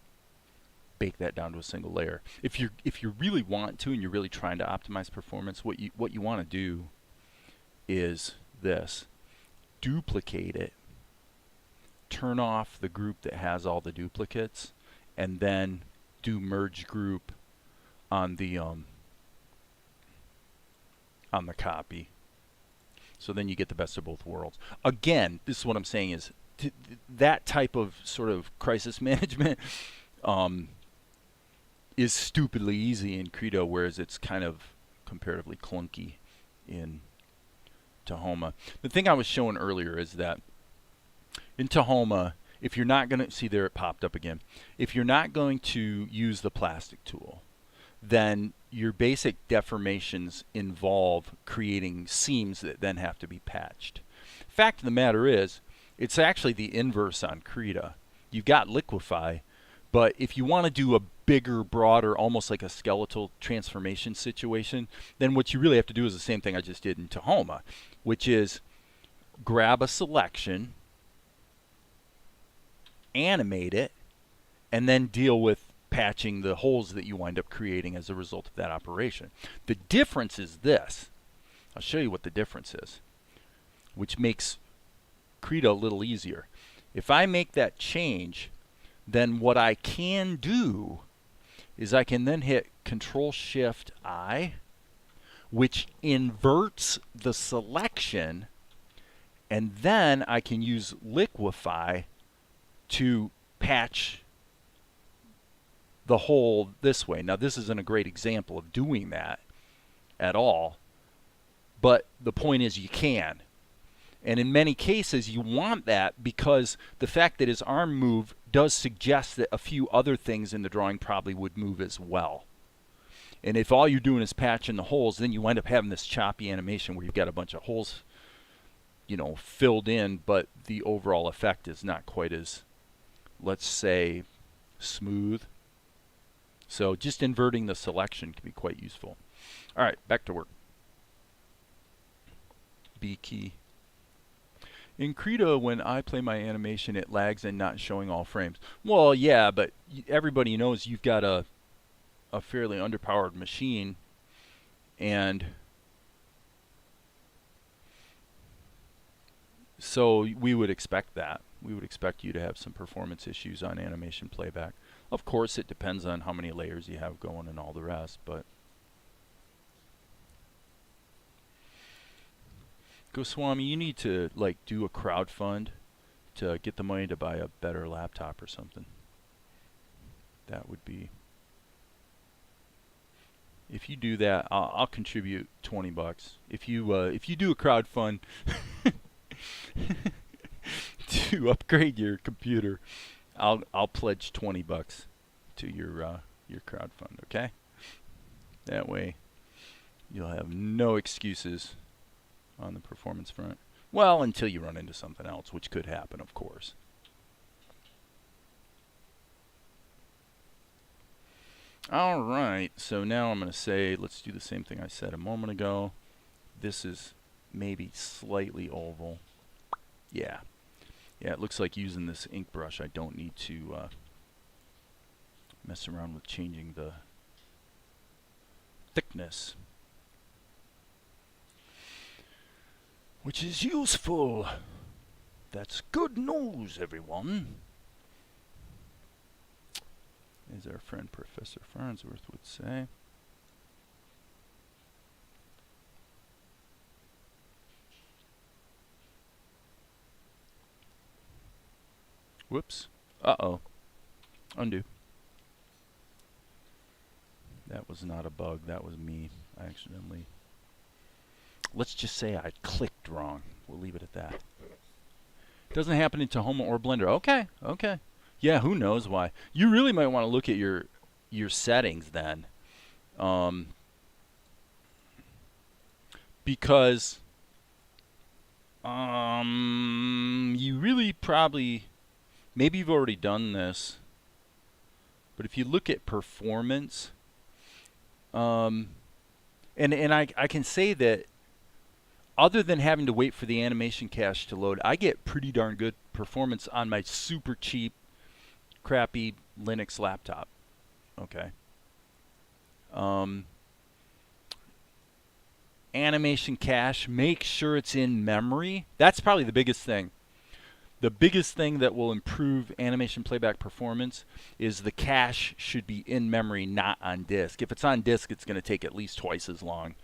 [SPEAKER 2] bake that down to a single layer. If you really want to and you're really trying to optimize performance, what you want to do is this. Duplicate it. Turn off the group that has all the duplicates, and then do merge group on the copy. So then you get the best of both worlds. Again, this is what I'm saying is that type of sort of crisis management is stupidly easy in Krita, whereas it's kind of comparatively clunky in Tahoma. The thing I was showing earlier is that in Tahoma, if you're not going to, see there it popped up again, if you're not going to use the plastic tool, then your basic deformations involve creating seams that then have to be patched. Fact of the matter is, it's actually the inverse on Krita. You've got Liquify, but if you want to do a bigger, broader, almost like a skeletal transformation situation, then what you really have to do is the same thing I just did in Tahoma, which is grab a selection, animate it, and then deal with patching the holes that you wind up creating as a result of that operation. The difference is this. I'll show you what the difference is, which makes Krita a little easier. If I make that change, then what I can do is I can then hit Control-Shift-I, which inverts the selection, and then I can use Liquify to patch the hole this way. Now, this isn't a great example of doing that at all, but the point is you can. And in many cases, you want that because the fact that his arm moved does suggest that a few other things in the drawing probably would move as well. And if all you're doing is patching the holes, then you wind up having this choppy animation where you've got a bunch of holes, you know, filled in, but the overall effect is not quite as, let's say, smooth. So just inverting the selection can be quite useful. All right, back to work. B key. In Krita, when I play my animation, it lags and not showing all frames. Well, yeah, but everybody knows you've got a fairly underpowered machine, and so we would expect that. We would expect you to have some performance issues on animation playback. Of course, it depends on how many layers you have going and all the rest, but Goswami, you need to like do a crowdfund to get the money to buy a better laptop or something. That would be, if you do that, I'll contribute $20. If you do a crowdfund to upgrade your computer, I'll pledge $20 to your crowdfund. Okay, that way you'll have no excuses on the performance front. Well, until you run into something else, which could happen, of course. All right, so now I'm going to say, let's do the same thing I said a moment ago. This is maybe slightly oval. Yeah, it looks like using this ink brush, I don't need to mess around with changing the thickness, which is useful. That's good news, everyone. As our friend Professor Farnsworth would say. Whoops. Uh-oh. Undo. That was not a bug. That was me. I accidentally... Let's just say I clicked wrong. We'll leave it at that. Doesn't happen in Tahoma or Blender. Okay, okay. Yeah, who knows why. You really might want to look at your settings then. because you really probably, maybe you've already done this, but if you look at performance, and I can say that other than having to wait for the animation cache to load, I get pretty darn good performance on my super cheap, crappy Linux laptop. Okay. Animation cache, make sure it's in memory. That's probably the biggest thing. The biggest thing that will improve animation playback performance is the cache should be in memory, not on disk. If it's on disk, it's going to take at least twice as long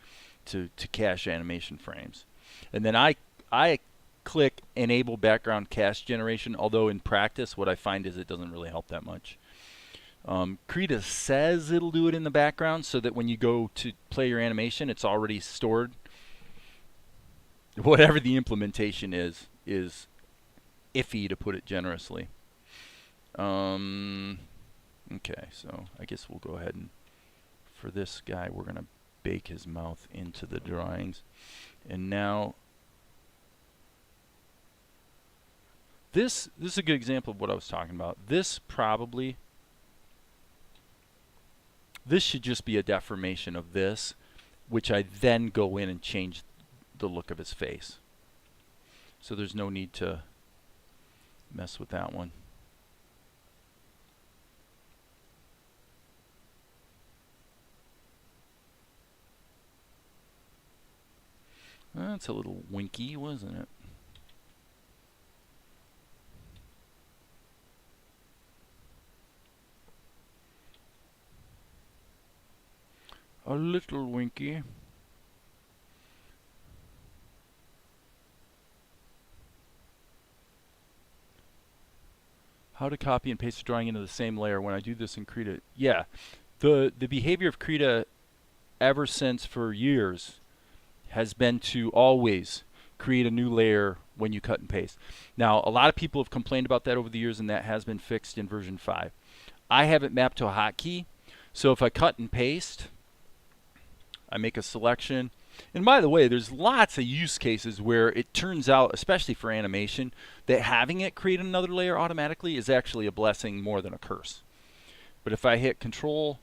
[SPEAKER 2] to cache animation frames. And then I click enable background cache generation, although in practice what I find is it doesn't really help that much. Krita says it'll do it in the background so that when you go to play your animation, it's already stored. Whatever the implementation is iffy, to put it generously. Okay, so I guess we'll go ahead and, for this guy, we're going to bake his mouth into the drawings. And now, this is a good example of what I was talking about. This should just be a deformation of this, which I then go in and change the look of his face. So there's no need to mess with that one. That's a little winky, wasn't it? A little winky. How to copy and paste a drawing into the same layer when I do this in Krita. Yeah, the behavior of Krita ever since for years has been to always create a new layer when you cut and paste. Now, a lot of people have complained about that over the years, and that has been fixed in version 5. I have it mapped to a hotkey, so if I cut and paste, I make a selection. And by the way, there's lots of use cases where it turns out, especially for animation, that having it create another layer automatically is actually a blessing more than a curse. But if I hit Control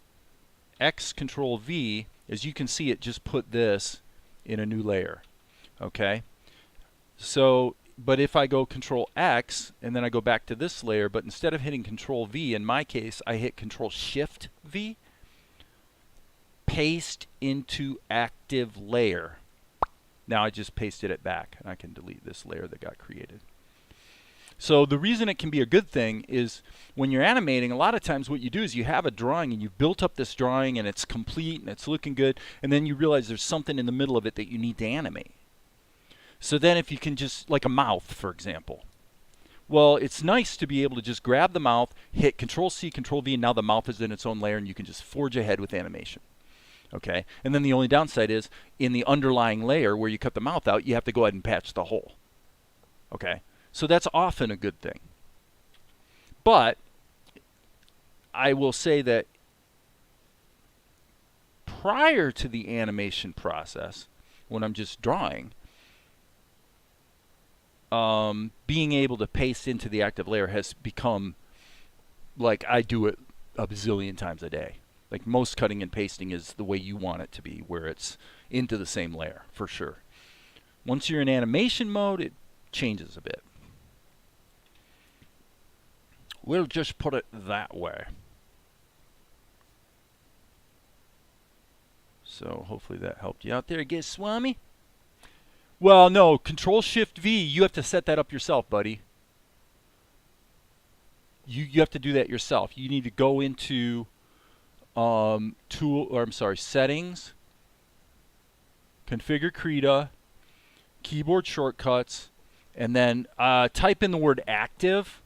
[SPEAKER 2] X, Control V, as you can see, it just put this in a new layer. Okay? So, but if I go Control X and then I go back to this layer, but instead of hitting Control V, in my case, I hit Control Shift V, paste into active layer. Now I just pasted it back, and I can delete this layer that got created. So the reason it can be a good thing is when you're animating, a lot of times what you do is you have a drawing and you've built up this drawing and it's complete and it's looking good, and then you realize there's something in the middle of it that you need to animate. So then if you can just, like a mouth, for example. Well, it's nice to be able to just grab the mouth, hit Control C, Control V, and now the mouth is in its own layer and you can just forge ahead with animation. Okay, and then the only downside is in the underlying layer where you cut the mouth out, you have to go ahead and patch the hole. Okay, so that's often a good thing. But I will say that prior to the animation process, when I'm just drawing, being able to paste into the active layer has become, like, I do it a bazillion times a day. Like, most cutting and pasting is the way you want it to be, where it's into the same layer, for sure. Once you're in animation mode, it changes a bit. We'll just put it that way. So hopefully that helped you out there, Swami. Well, no, Control Shift V, you have to set that up yourself, buddy. You have to do that yourself. You need to go into settings, configure Krita, keyboard shortcuts, and then type in the word active.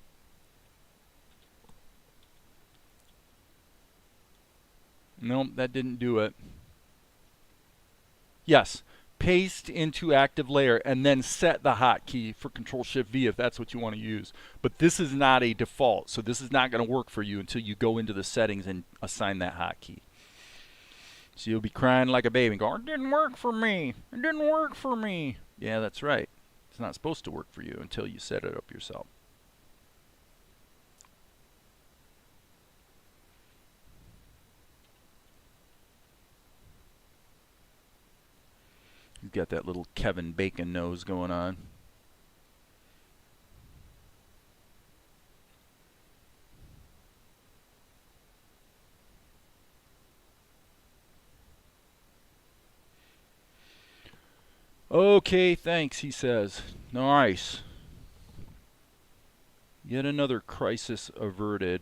[SPEAKER 2] Nope, that didn't do it. Yes, paste into active layer and then set the hotkey for Control Shift V if that's what you want to use. But this is not a default, so this is not going to work for you until you go into the settings and assign that hotkey. So you'll be crying like a baby and going, it didn't work for me. It didn't work for me. Yeah, that's right. It's not supposed to work for you until you set it up yourself. You've got that little Kevin Bacon nose going on. Okay, thanks, he says. Nice. Yet another crisis averted.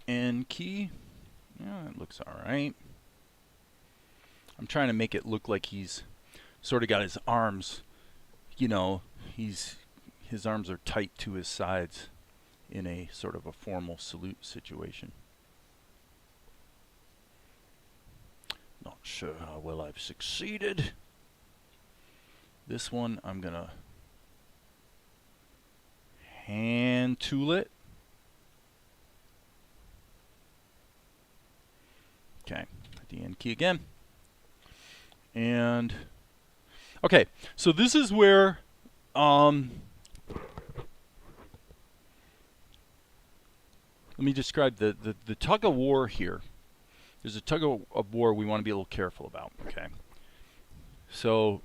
[SPEAKER 2] And key. Yeah, it looks alright. I'm trying to make it look like he's sort of got his arms, you know, his arms are tight to his sides in a sort of a formal salute situation. Not sure how well I've succeeded. This one I'm going to hand tool it. Okay, the end key again. And okay, so this is where let me describe the tug of war here. There's a tug of war we want to be a little careful about, okay? So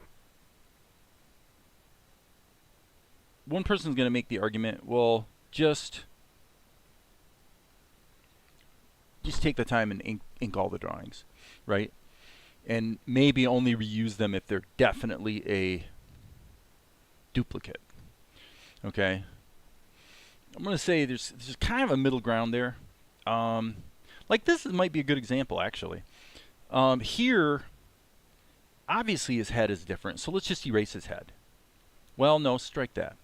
[SPEAKER 2] one person's going to make the argument, well, just take the time and ink all the drawings, right? And maybe only reuse them if they're definitely a duplicate, okay? I'm going to say there's kind of a middle ground there. Like this might be a good example, actually. Here, obviously his head is different, so let's just erase his head. Well, no, strike that.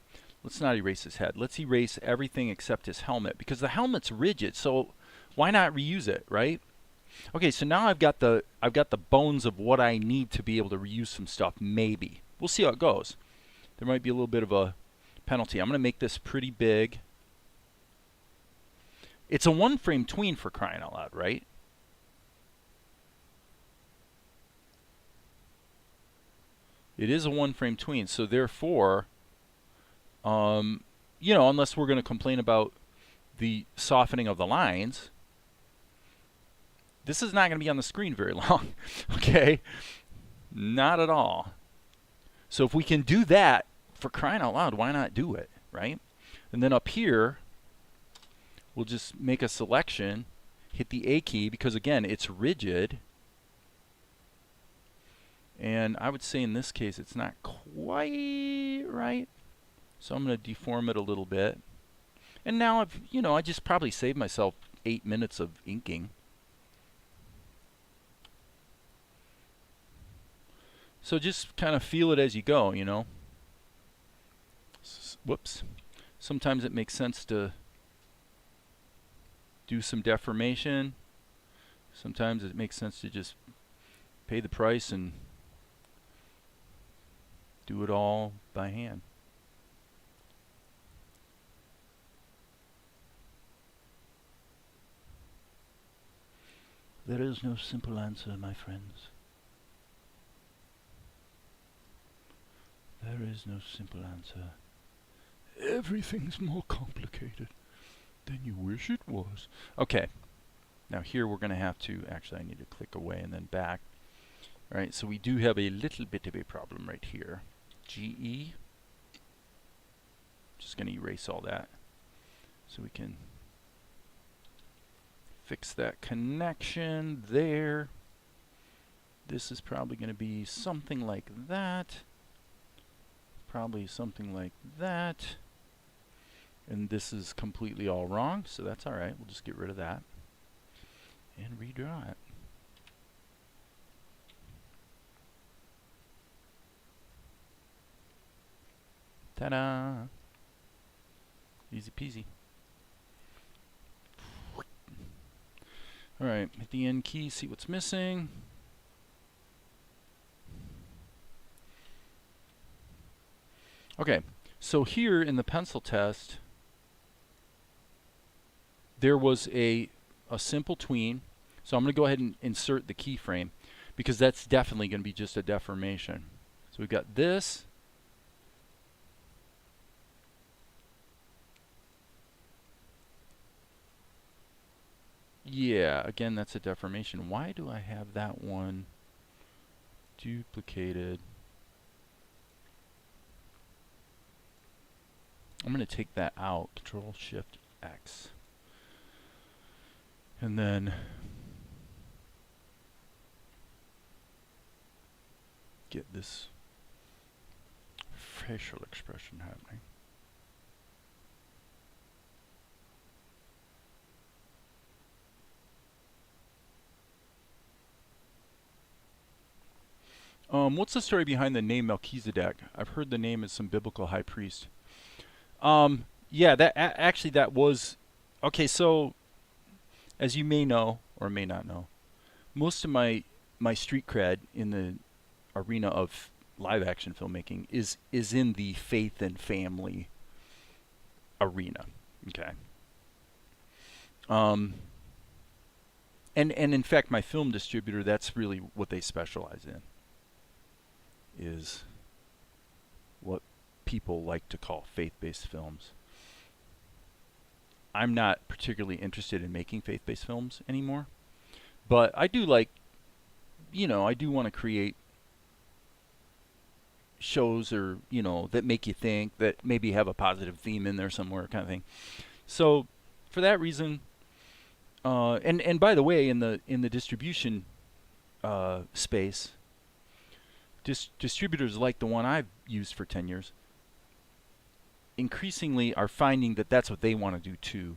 [SPEAKER 2] Let's not erase his head. Let's erase everything except his helmet, because the helmet's rigid, so why not reuse it, right? Okay, so now I've got the bones of what I need to be able to reuse some stuff, maybe. We'll see how it goes. There might be a little bit of a penalty. I'm going to make this pretty big. It's a one-frame tween, for crying out loud, right? It is a one-frame tween, so therefore, you know, unless we're going to complain about the softening of the lines, this is not going to be on the screen very long, okay? Not at all. So if we can do that, for crying out loud, why not do it, right? And then up here, we'll just make a selection, hit the A key, because again, it's rigid. And I would say in this case, it's not quite right. So I'm going to deform it a little bit. And now I've, you know, I just probably saved myself 8 minutes of inking. So just kind of feel it as you go, you know. Whoops. Sometimes it makes sense to do some deformation. Sometimes it makes sense to just pay the price and do it all by hand. There is no simple answer, my friends. There is no simple answer. Everything's more complicated than you wish it was. Okay. Now here we're going to have to, actually I need to click away and then back. Alright, so we do have a little bit of a problem right here. GE. Just going to erase all that so we can fix that connection there. This is probably going to be something like that. Probably something like that. And this is completely all wrong, so that's alright. We'll just get rid of that and redraw it. Ta-da! Easy peasy. Alright, hit the N key, see what's missing. Okay, so here in the pencil test, there was a simple tween. So I'm going to go ahead and insert the keyframe because that's definitely going to be just a deformation. So we've got this. Yeah, again, that's a deformation. Why do I have that one duplicated? I'm going to take that out, Control-Shift-X. And then get this facial expression happening. What's the story behind the name Melchizedek? I've heard the name as some biblical high priest. Yeah, that actually that was okay. So, as you may know or may not know, most of my street cred in the arena of live action filmmaking is in the faith and family arena. Okay. And in fact, my film distributor, that's really what they specialize in. Is what people like to call faith-based films. I'm not particularly interested in making faith-based films anymore, but I do like, I do want to create shows or, that make you think, that maybe have a positive theme in there somewhere kind of thing. So for that reason, and by the way, in the distribution space, distributors like the one I've used for 10 years increasingly are finding that that's what they want to do too.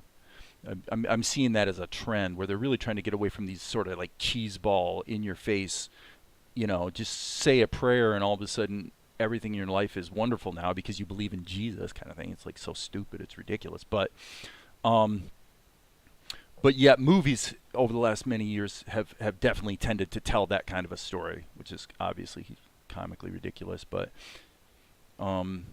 [SPEAKER 2] I'm seeing that as a trend where they're really trying to get away from these sort of like cheese ball in your face, just say a prayer and all of a sudden everything in your life is wonderful now because you believe in Jesus kind of thing. It's like so stupid, it's ridiculous. But yet movies over the last many years have definitely tended to tell that kind of a story, which is obviously comically ridiculous, but if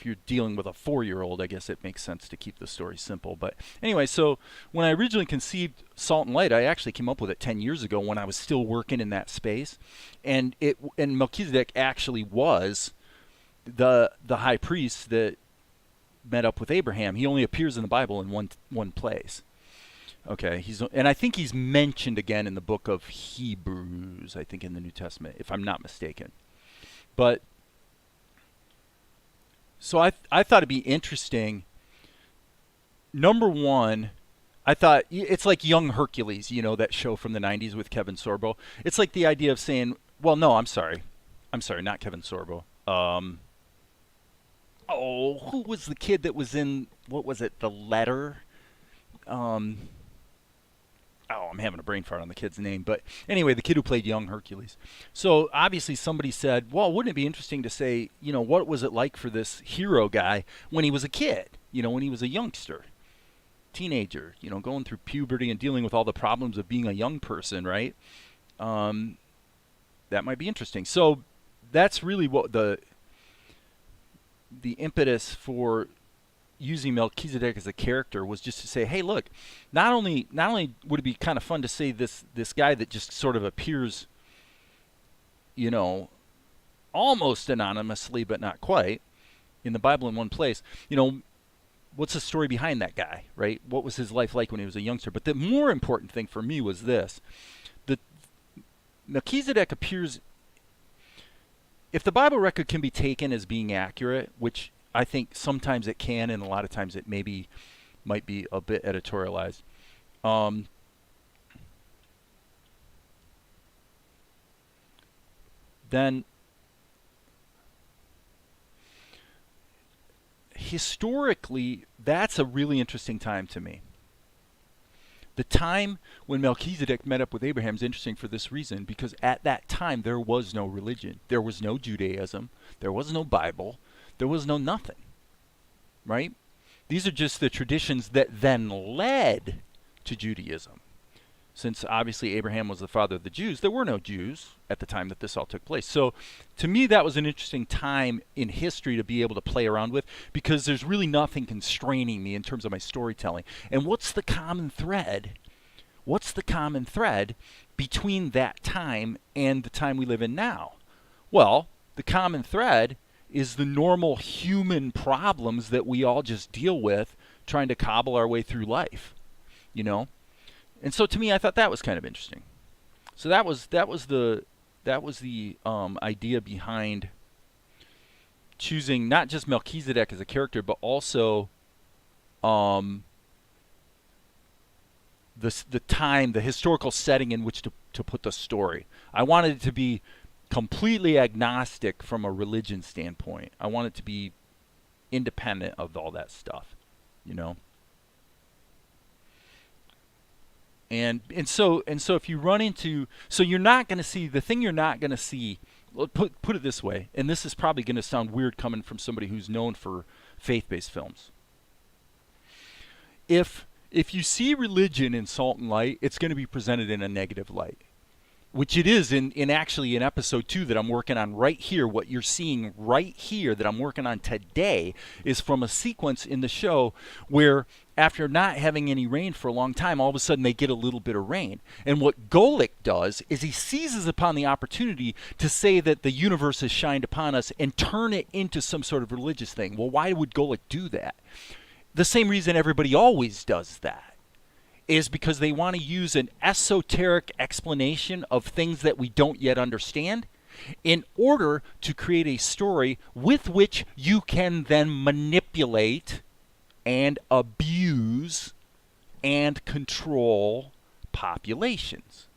[SPEAKER 2] you're dealing with a 4-year-old, I guess it makes sense to keep the story simple. But anyway, so when I originally conceived Salt and Light, I actually came up with it 10 years ago when I was still working in that space, and Melchizedek actually was the high priest that met up with Abraham. He only appears in the Bible in one place. Okay, and I think he's mentioned again in the book of Hebrews, I think in the New Testament, if I'm not mistaken. But so I thought it'd be interesting. Number one, I thought it's like Young Hercules, that show from the 90s with Kevin Sorbo. It's like the idea of saying, well, no, I'm sorry, not Kevin Sorbo. Who was the kid that was in, what was it, The Letter? I'm having a brain fart on the kid's name. But anyway, the kid who played young Hercules. So obviously somebody said, well, wouldn't it be interesting to say, what was it like for this hero guy when he was a kid, when he was a youngster, teenager, going through puberty and dealing with all the problems of being a young person, right? That might be interesting. So that's really what the impetus for using Melchizedek as a character was, just to say, hey, look, not only would it be kind of fun to say this guy that just sort of appears, almost anonymously but not quite in the Bible in one place, what's the story behind that guy, right? What was his life like when he was a youngster? But the more important thing for me was this: that Melchizedek appears, if the Bible record can be taken as being accurate, which I think sometimes it can, and a lot of times it might be a bit editorialized. Then historically, that's a really interesting time to me. The time when Melchizedek met up with Abraham is interesting for this reason, because at that time there was no religion. There was no Judaism. There was no Bible. There was no nothing. Right? These are just the traditions that then led to Judaism. Since obviously Abraham was the father of the Jews, there were no Jews at the time that this all took place. So to me, that was an interesting time in history to be able to play around with, because there's really nothing constraining me in terms of my storytelling. And what's the common thread? What's the common thread between that time and the time we live in now? Well, the common thread is the normal human problems that we all just deal with trying to cobble our way through life, you know? And so to me, I thought that was kind of interesting. So that was the idea behind choosing not just Melchizedek as a character, but also the time, the historical setting in which to put the story. I wanted it to be completely agnostic from a religion standpoint. I want it to be independent of all that stuff, you know. And so if you run into, so you're not going to see, the thing you're not going to see, put it this way, and this is probably going to sound weird coming from somebody who's known for faith-based films. If you see religion in Salt and Light, it's going to be presented in a negative light, which it is in actually in episode 2 that I'm working on right here. What you're seeing right here that I'm working on today is from a sequence in the show where after not having any rain for a long time, all of a sudden they get a little bit of rain. And what Golik does is he seizes upon the opportunity to say that the universe has shined upon us and turn it into some sort of religious thing. Well, why would Golik do that? The same reason everybody always does that is because they want to use an esoteric explanation of things that we don't yet understand in order to create a story with which you can then manipulate and abuse and control populations.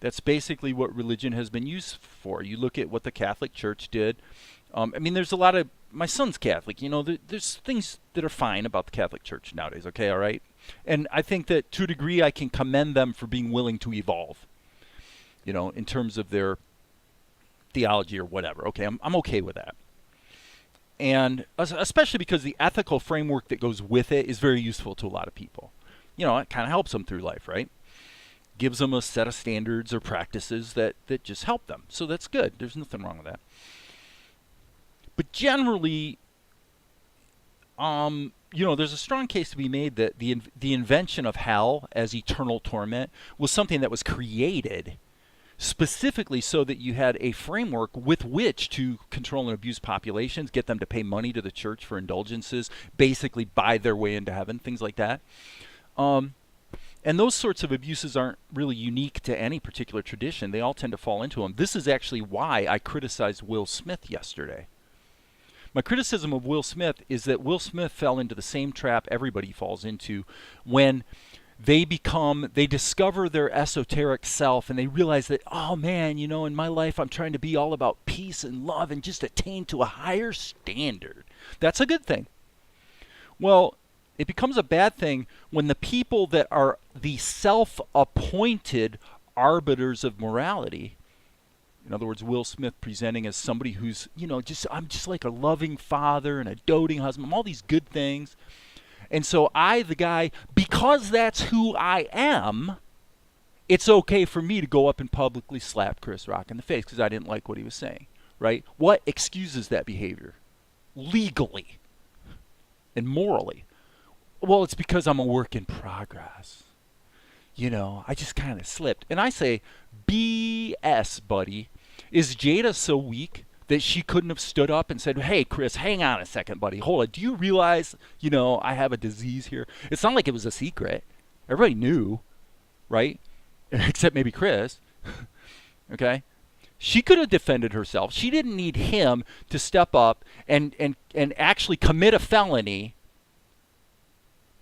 [SPEAKER 2] That's basically what religion has been used for. You look at what the Catholic Church did. I mean, there's a lot of, my son's Catholic, you know, there's things that are fine about the Catholic Church nowadays, okay, all right? And I think that to a degree I can commend them for being willing to evolve, you know, in terms of their theology or whatever. Okay, I'm okay with that. And especially because the ethical framework that goes with it is very useful to a lot of people. You know, it kind of helps them through life, right? Gives them a set of standards or practices that just help them. So that's good. There's nothing wrong with that. But generally, you know, there's a strong case to be made that the invention of hell as eternal torment was something that was created specifically so that you had a framework with which to control and abuse populations, get them to pay money to the church for indulgences, basically buy their way into heaven, things like that. And those sorts of abuses aren't really unique to any particular tradition. They all tend to fall into them. This is actually why I criticized Will Smith yesterday. My criticism of Will Smith is that Will Smith fell into the same trap everybody falls into when they discover their esoteric self and they realize that, oh man, you know, in my life I'm trying to be all about peace and love and just attain to a higher standard. That's a good thing. Well, it becomes a bad thing when the people that are the self-appointed arbiters of morality, in other words, Will Smith presenting as somebody who's, you know, I'm just like a loving father and a doting husband, I'm all these good things. And so I, the guy, because that's who I am, it's okay for me to go up and publicly slap Chris Rock in the face because I didn't like what he was saying, right? What excuses that behavior? Legally and morally. Well, it's because I'm a work in progress. You know, I just kind of slipped. And I say, BS, buddy. Is Jada so weak that she couldn't have stood up and said, hey, Chris, hang on a second, buddy. Hold on. Do you realize, you know, I have a disease here? It's not like it was a secret. Everybody knew, right? Except maybe Chris. Okay? She could have defended herself. She didn't need him to step up and actually commit a felony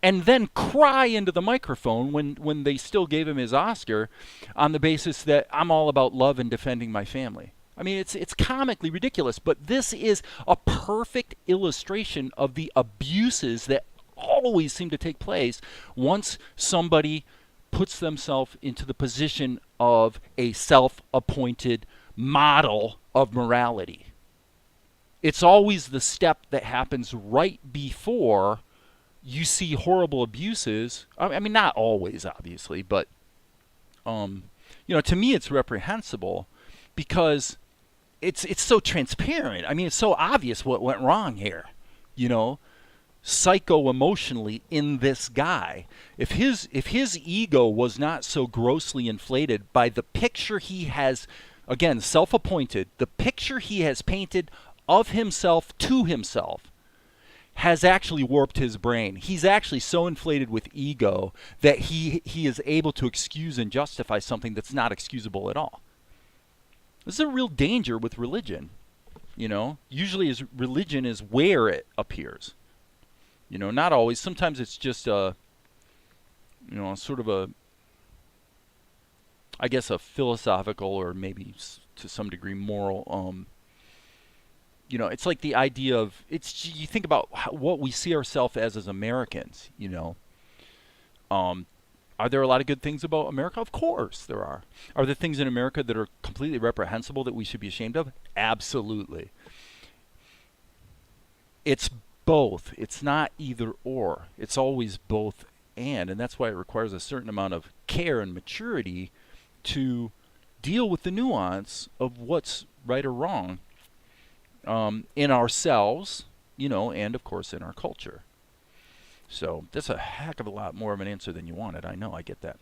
[SPEAKER 2] and then cry into the microphone when they still gave him his Oscar on the basis that I'm all about love and defending my family. I mean, it's comically ridiculous, but this is a perfect illustration of the abuses that always seem to take place once somebody puts themselves into the position of a self-appointed model of morality. It's always the step that happens right before you see horrible abuses. I mean, not always, obviously, but to me, it's reprehensible because it's so transparent. I mean, it's so obvious what went wrong here. Psycho-emotionally in this guy. If his ego was not so grossly inflated by the picture he has, again, self-appointed, the picture he has painted of himself to himself has actually warped his brain. He's actually so inflated with ego that he is able to excuse and justify something that's not excusable at all. This is a real danger with religion. Usually religion is where it appears. Not always. Sometimes it's just sort of a philosophical or maybe to some degree moral. It's like the idea of you think about what we see ourselves as Americans. Are there a lot of good things about America? Of course there are. Are there things in America that are completely reprehensible that we should be ashamed of? Absolutely. It's both. It's not either or. It's always both and that's why it requires a certain amount of care and maturity to deal with the nuance of what's right or wrong in ourselves, and of course in our culture. So that's a heck of a lot more of an answer than you wanted. I know, I get that.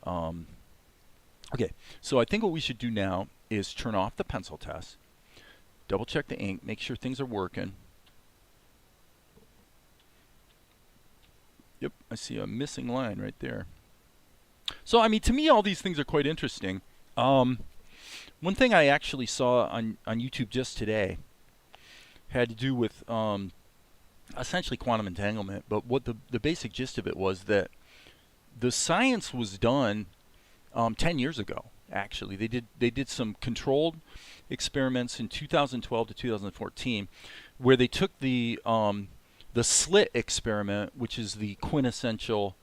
[SPEAKER 2] Okay, so I think what we should do now is turn off the pencil test, double check the ink, make sure things are working. Yep, I see a missing line right there. So, I mean, to me, all these things are quite interesting. One thing I actually saw on YouTube just today had to do with essentially quantum entanglement, but what the basic gist of it was that the science was done 10 years ago. Actually, they did some controlled experiments in 2012 to 2014, where they took the slit experiment, which is the quintessential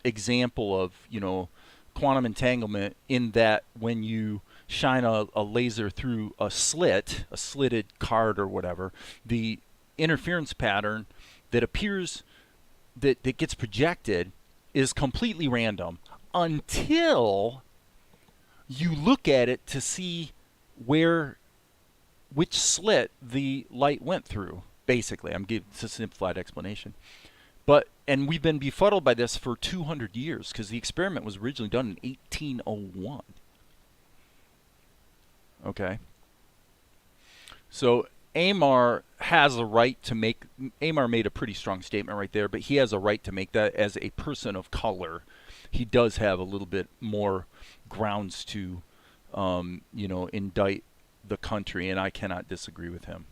[SPEAKER 2] example of quantum entanglement, in that when you shine a laser through a slitted card or whatever, the interference pattern that appears that gets projected is completely random until you look at it to see which slit the light went through. Basically, I'm giving a simplified explanation. And we've been befuddled by this for 200 years because the experiment was originally done in 1801. Okay. So Amar has a right to make, Amar made a pretty strong statement right there, but he has a right to make that as a person of color. He does have a little bit more grounds to, indict the country, and I cannot disagree with him.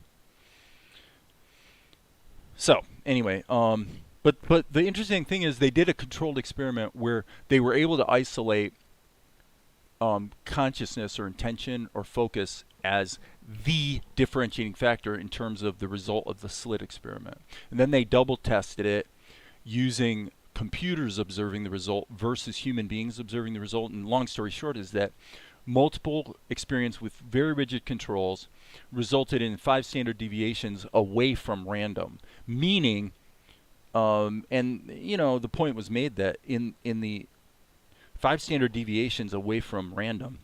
[SPEAKER 2] So anyway, but the interesting thing is they did a controlled experiment where they were able to isolate consciousness or intention or focus as the differentiating factor in terms of the result of the slit experiment. And then they double tested it using computers observing the result versus human beings observing the result. And long story short is that multiple experiments with very rigid controls resulted in 5 standard deviations away from random, meaning the point was made that in the 5 standard deviations away from random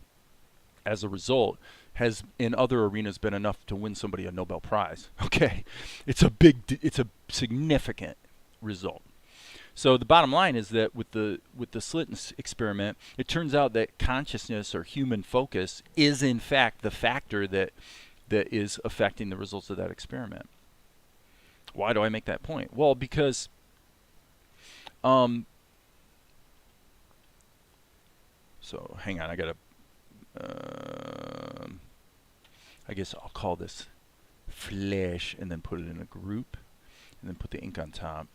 [SPEAKER 2] as a result has in other arenas been enough to win somebody a Nobel Prize. Okay, it's a significant result. So the bottom line is that with the slit experiment, it turns out that consciousness or human focus is in fact the factor that is affecting the results of that experiment. Why do I make that point? Well, because so hang on, I gotta I guess I'll call this flash and then put it in a group and then put the ink on top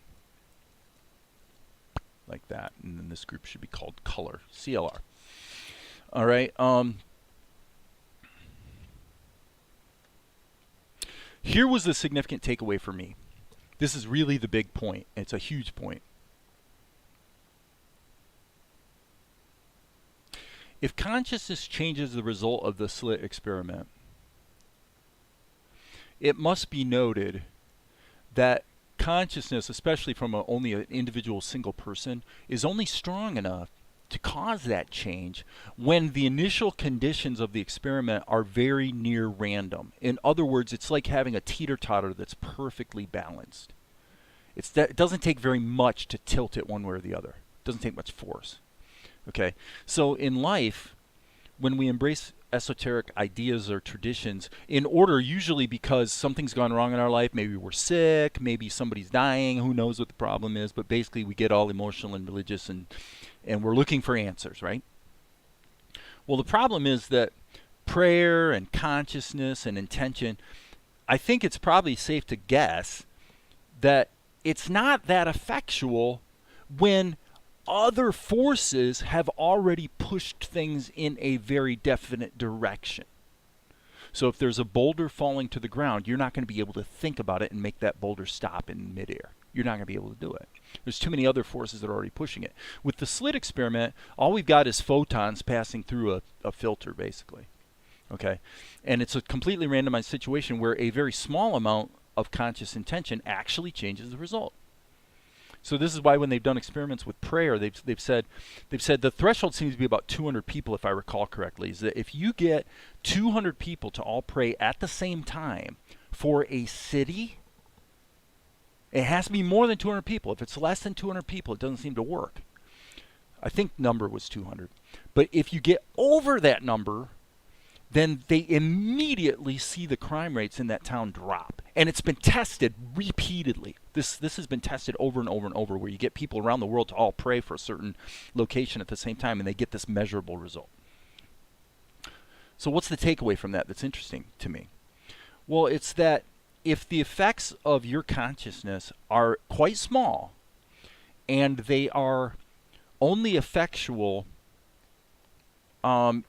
[SPEAKER 2] like that, and then this group should be called color, CLR. All right. Here was the significant takeaway for me. This is really the big point. It's a huge point. if consciousness changes the result of the slit experiment, it must be noted that consciousness, especially from only an individual single person, is only strong enough to cause that change when the initial conditions of the experiment are very near random. In other words, it's like having a teeter-totter that's perfectly balanced. It doesn't take very much to tilt it one way or the other. It doesn't take much force. Okay, so in life, when we embrace esoteric ideas or traditions, in order usually because something's gone wrong in our life, maybe we're sick, maybe somebody's dying, who knows what the problem is, but basically we get all emotional and religious and we're looking for answers, right? Well, the problem is that prayer and consciousness and intention, I think it's probably safe to guess that it's not that effectual when other forces have already pushed things in a very definite direction. So if there's a boulder falling to the ground, you're not going to be able to think about it and make that boulder stop in midair. You're not going to be able to do it. There's too many other forces that are already pushing it. With the slit experiment, all we've got is photons passing through a filter, basically. Okay? And it's a completely randomized situation where a very small amount of conscious intention actually changes the result. So this is why when they've done experiments with prayer, they've said the threshold seems to be about 200 people, if I recall correctly. Is that if you get 200 people to all pray at the same time for a city, it has to be more than 200 people. If it's less than 200 people, it doesn't seem to work. I think number was 200. But if you get over that number, then they immediately see the crime rates in that town drop. And it's been tested repeatedly. This has been tested over and over and over, where you get people around the world to all pray for a certain location at the same time, and they get this measurable result. So what's the takeaway from that that's interesting to me? Well, it's that if the effects of your consciousness are quite small, and they are only effectual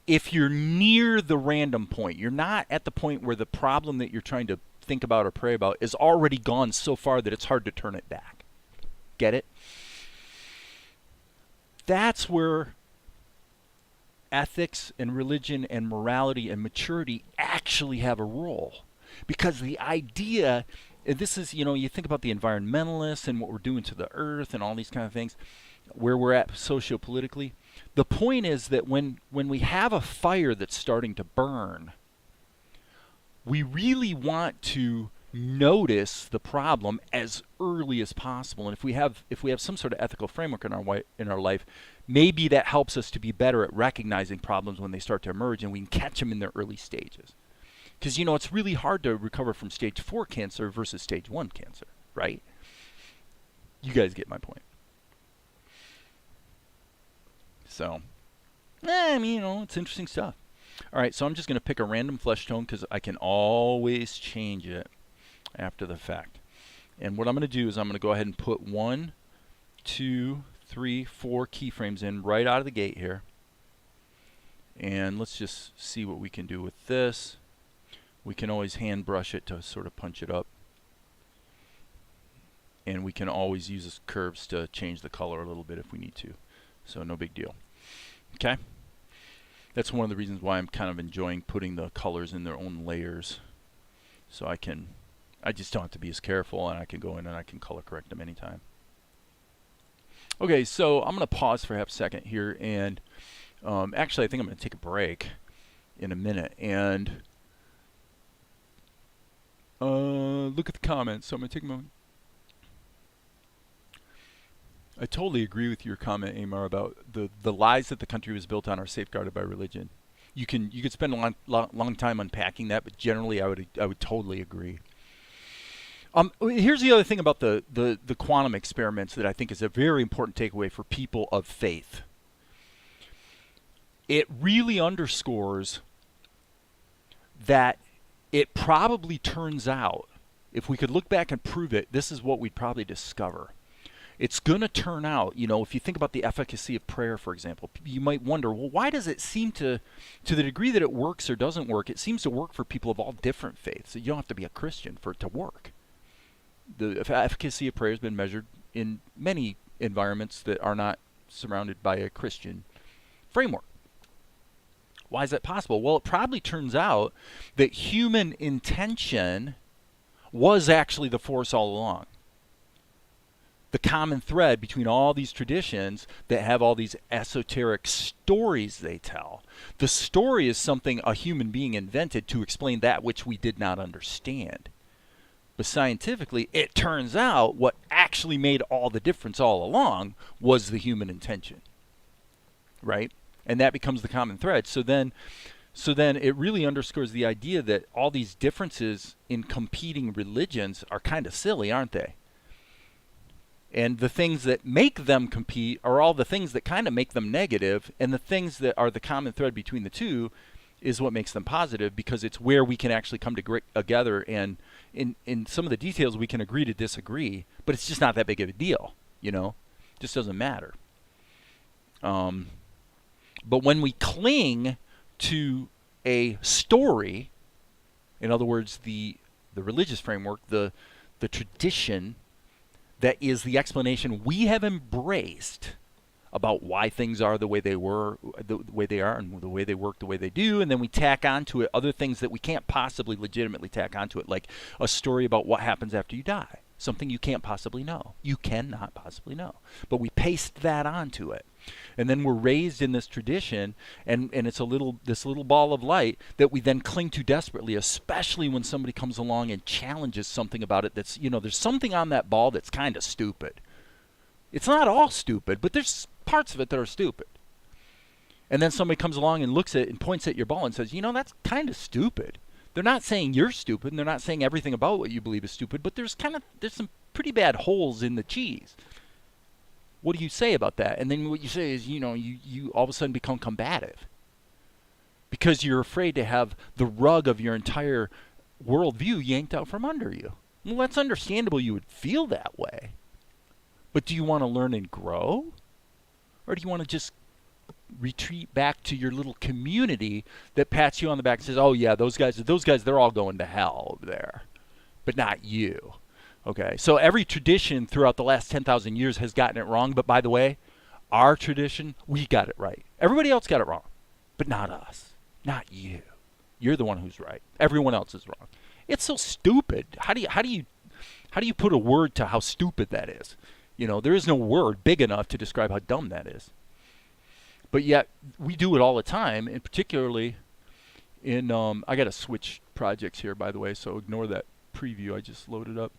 [SPEAKER 2] if you're near the random point, you're not at the point where the problem that you're trying to think about or pray about is already gone so far that it's hard to turn it back. Get it? That's where ethics and religion and morality and maturity actually have a role. Because the idea, this is, you think about the environmentalists and what we're doing to the earth and all these kind of things, where we're at sociopolitically. The point is that when we have a fire that's starting to burn, we really want to notice the problem as early as possible. And if we have some sort of ethical framework in our life, maybe that helps us to be better at recognizing problems when they start to emerge, and we can catch them in their early stages. Because it's really hard to recover from stage 4 cancer versus stage 1 cancer, right? You guys get my point. So, it's interesting stuff. All right, so I'm just going to pick a random flesh tone because I can always change it after the fact. And what I'm going to do is I'm going to go ahead and put 1, 2, 3, 4 keyframes in right out of the gate here. And let's just see what we can do with this. We can always hand brush it to sort of punch it up. And we can always use curves to change the color a little bit if we need to. So no big deal. Okay? That's one of the reasons why I'm kind of enjoying putting the colors in their own layers. So I just don't have to be as careful, and I can go in and I can color correct them anytime. Okay, so I'm going to pause for half a second here, and actually I think I'm going to take a break in a minute and look at the comments. So I'm going to take a moment. I totally agree with your comment, Amar, about the lies that the country was built on are safeguarded by religion. You could spend a long time unpacking that, but generally I would totally agree. Here's the other thing about the quantum experiments that I think is a very important takeaway for people of faith. It really underscores that it probably turns out, if we could look back and prove it, this is what we'd probably discover. It's going to turn out, if you think about the efficacy of prayer, for example, you might wonder, well, why does it seem to the degree that it works or doesn't work, it seems to work for people of all different faiths. You don't have to be a Christian for it to work. The efficacy of prayer has been measured in many environments that are not surrounded by a Christian framework. Why is that possible? Well, it probably turns out that human intention was actually the force all along. The common thread between all these traditions that have all these esoteric stories they tell. The story is something a human being invented to explain that which we did not understand. But scientifically, it turns out what actually made all the difference all along was the human intention. Right? And that becomes the common thread. So then it really underscores the idea that all these differences in competing religions are kind of silly, aren't they? And the things that make them compete are all the things that kind of make them negative, and the things that are the common thread between the two is what makes them positive, because it's where we can actually come together, and in some of the details we can agree to disagree, but it's just not that big of a deal, you know? It just doesn't matter. But when we cling to a story, in other words, the religious framework, the tradition that is the explanation we have embraced about why things are the way they were, the way they are, and the way they work the way they do, and then we tack onto it other things that we can't possibly legitimately tack onto it, like a story about what happens after you die, something you can't possibly know. You cannot possibly know. But we paste that onto it. And then we're raised in this tradition, and it's this little ball of light that we then cling to desperately, especially when somebody comes along and challenges something about it that's, there's something on that ball that's kind of stupid. It's not all stupid, but there's parts of it that are stupid. And then somebody comes along and looks at it and points at your ball and says, that's kind of stupid. They're not saying you're stupid, and they're not saying everything about what you believe is stupid, but there's some pretty bad holes in the cheese. What do you say about that? And then what you say is, you all of a sudden become combative because you're afraid to have the rug of your entire worldview yanked out from under you. Well, that's understandable you would feel that way. But do you want to learn and grow? Or do you want to just retreat back to your little community that pats you on the back and says, oh yeah, those guys, they're all going to hell over there, but not you. Okay, so every tradition throughout the last 10,000 years has gotten it wrong, but by the way, our tradition, we got it right. Everybody else got it wrong, but not us, not you. You're the one who's right. Everyone else is wrong. It's so stupid. How do you put a word to how stupid that is? There is no word big enough to describe how dumb that is. But yet we do it all the time, and particularly in I got to switch projects here, by the way, so ignore that preview I just loaded up.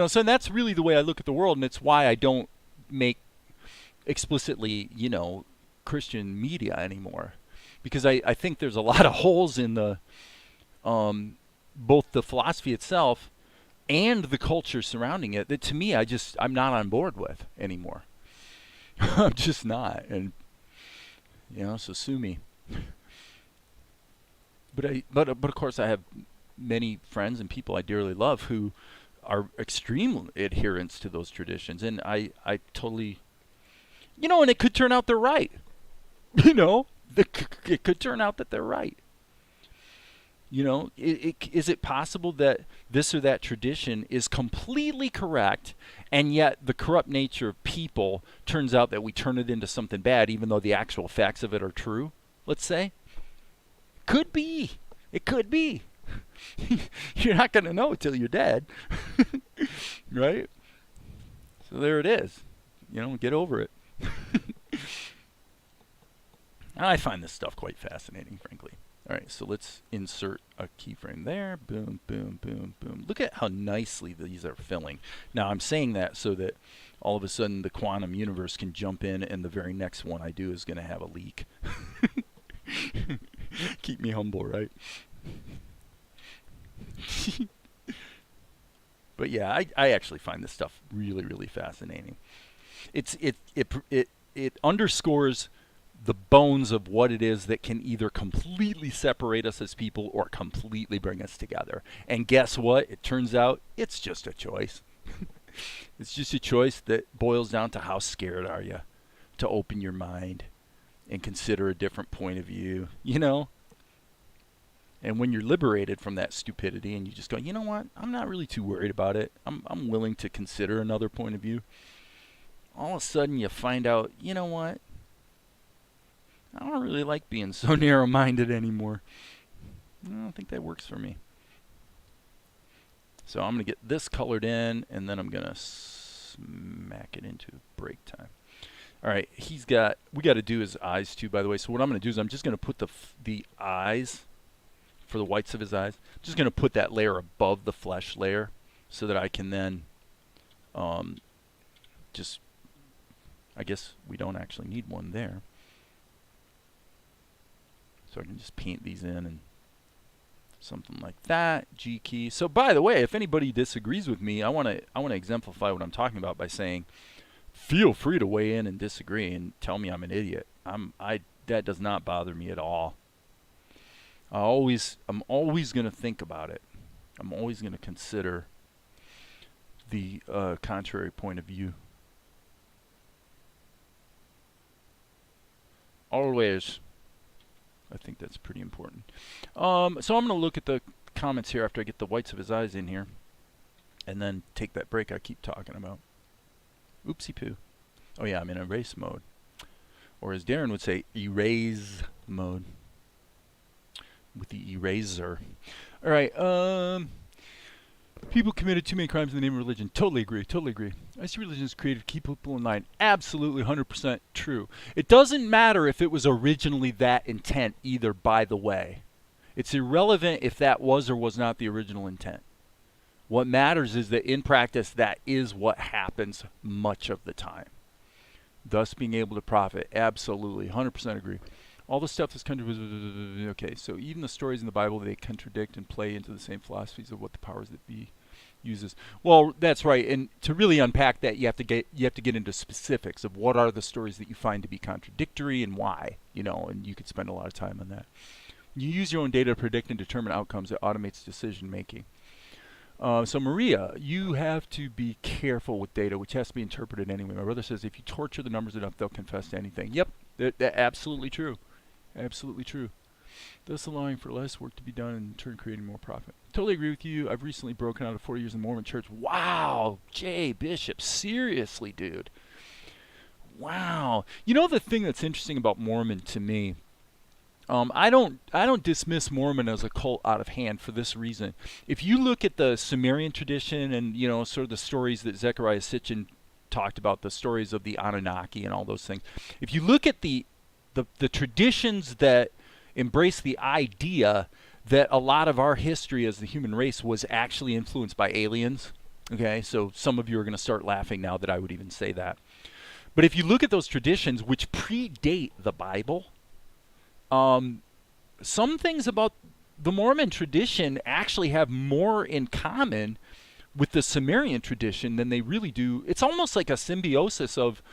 [SPEAKER 2] So that's really the way I look at the world, and it's why I don't make explicitly, Christian media anymore, because I think there's a lot of holes in the both the philosophy itself and the culture surrounding it that to me I'm not on board with anymore. I'm just not, and so sue me. But of course I have many friends and people I dearly love who are extreme adherents to those traditions, and I totally, and it could turn out they're right. It could turn out that they're right. Is it possible that this or that tradition is completely correct, and yet the corrupt nature of people turns out that we turn it into something bad, even though the actual facts of it are true, let's say? Could be. It could be. You're not going to know until you're dead. Right? So there it is. Get over it. I find this stuff quite fascinating, frankly. All right, so let's insert a keyframe there. Boom, boom, boom, boom. Look at how nicely these are filling. Now, I'm saying that so that all of a sudden the quantum universe can jump in, and the very next one I do is going to have a leak. Keep me humble, right? But yeah, I actually find this stuff really, really fascinating. It underscores the bones of what it is that can either completely separate us as people or completely bring us together. And guess what? It turns out it's just a choice. It's just a choice that boils down to how scared are you to open your mind and consider a different point of view, And when you're liberated from that stupidity and you just go, you know what? I'm not really too worried about it. I'm willing to consider another point of view. All of a sudden you find out, you know what? I don't really like being so narrow-minded anymore. I don't think that works for me. So I'm going to get this colored in, and then I'm going to smack it into break time. All right, we got to do his eyes too, by the way. So what I'm going to do is I'm just going to put the eyes, for the whites of his eyes, just going to put that layer above the flesh layer so that I can then just, I guess we don't actually need one there. So I can just paint these in and something like that. G key. So by the way, if anybody disagrees with me, I want to exemplify what I'm talking about by saying, feel free to weigh in and disagree and tell me I'm an idiot. That does not bother me at all. I'm always going to think about it. I'm always going to consider the contrary point of view. Always. I think that's pretty important. So I'm going to look at the comments here after I get the whites of his eyes in here, and then take that break I keep talking about. Oopsie poo. Oh yeah, I'm in erase mode. Or as Darren would say, erase mode. With the eraser. Alright, people committed too many crimes in the name of religion. Totally agree, totally agree. I see religion is created to keep people in line. Absolutely 100% true. It doesn't matter if it was originally that intent either, by the way. It's irrelevant if that was or was not the original intent. What matters is that in practice, that is what happens much of the time. Thus being able to profit. Absolutely, 100% agree. All the stuff that's okay, so even the stories in the Bible, they contradict and play into the same philosophies of what the powers that be uses. Well, that's right, and to really unpack that, you have to get into specifics of what are the stories that you find to be contradictory and why, and you could spend a lot of time on that. You use your own data to predict and determine outcomes. It automates decision making. So Maria, you have to be careful with data, which has to be interpreted anyway. My brother says if you torture the numbers enough, they'll confess to anything. Yep, that's absolutely true. Absolutely true. Thus allowing for less work to be done and in turn creating more profit. Totally agree with you. I've recently broken out of 40 years in the Mormon church. Wow, Jay Bishop, seriously, dude. Wow. The thing that's interesting about Mormon to me, I don't dismiss Mormon as a cult out of hand for this reason. If you look at the Sumerian tradition and sort of the stories that Zecharia Sitchin talked about, the stories of the Anunnaki and all those things, if you look at the traditions that embrace the idea that a lot of our history as the human race was actually influenced by aliens, okay, so some of you are going to start laughing now that I would even say that. But if you look at those traditions which predate the Bible, some things about the Mormon tradition actually have more in common with the Sumerian tradition than they really do. It's almost like a symbiosis of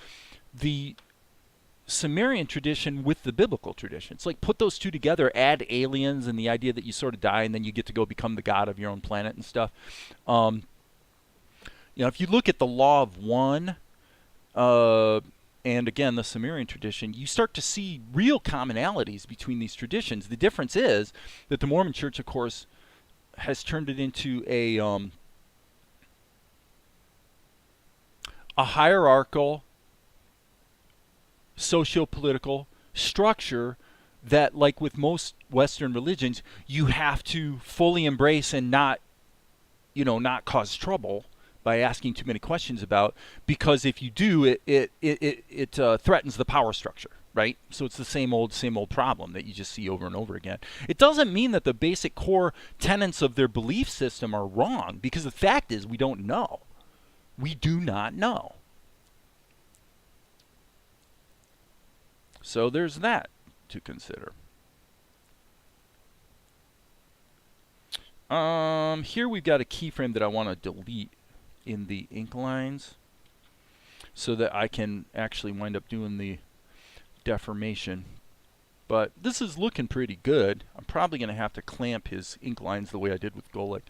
[SPEAKER 2] the Sumerian tradition with the biblical tradition. It's like put those two together, add aliens and the idea that you sort of die and then you get to go become the god of your own planet and stuff. If you look at the Law of One, and again, the Sumerian tradition, you start to see real commonalities between these traditions. The difference is that the Mormon Church, of course, has turned it into a hierarchical, socio-political structure that, like with most Western religions, you have to fully embrace and not cause trouble by asking too many questions about, because if you do, it threatens the power structure, right? So it's the same old problem that you just see over and over again. It doesn't mean that the basic core tenets of their belief system are wrong, because the fact is we don't know. We do not know. So there's that to consider. Here we've got a keyframe that I want to delete in the ink lines so that I can actually wind up doing the deformation. But this is looking pretty good. I'm probably going to have to clamp his ink lines the way I did with Golek.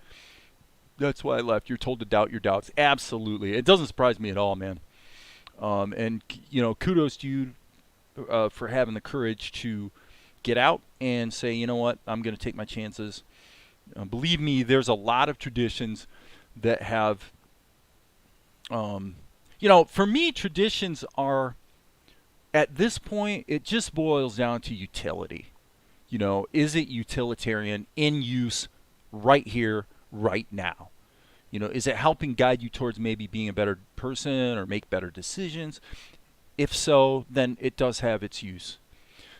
[SPEAKER 2] That's why I left. You're told to doubt your doubts. Absolutely. It doesn't surprise me at all, man. And kudos to you for having the courage to get out and say, you know what, I'm going to take my chances. Believe me, there's a lot of traditions that have, for me, traditions are at this point, it just boils down to utility. You know, is it utilitarian in use right here, right now? You know, is it helping guide you towards maybe being a better person or make better decisions? If so, then it does have its use.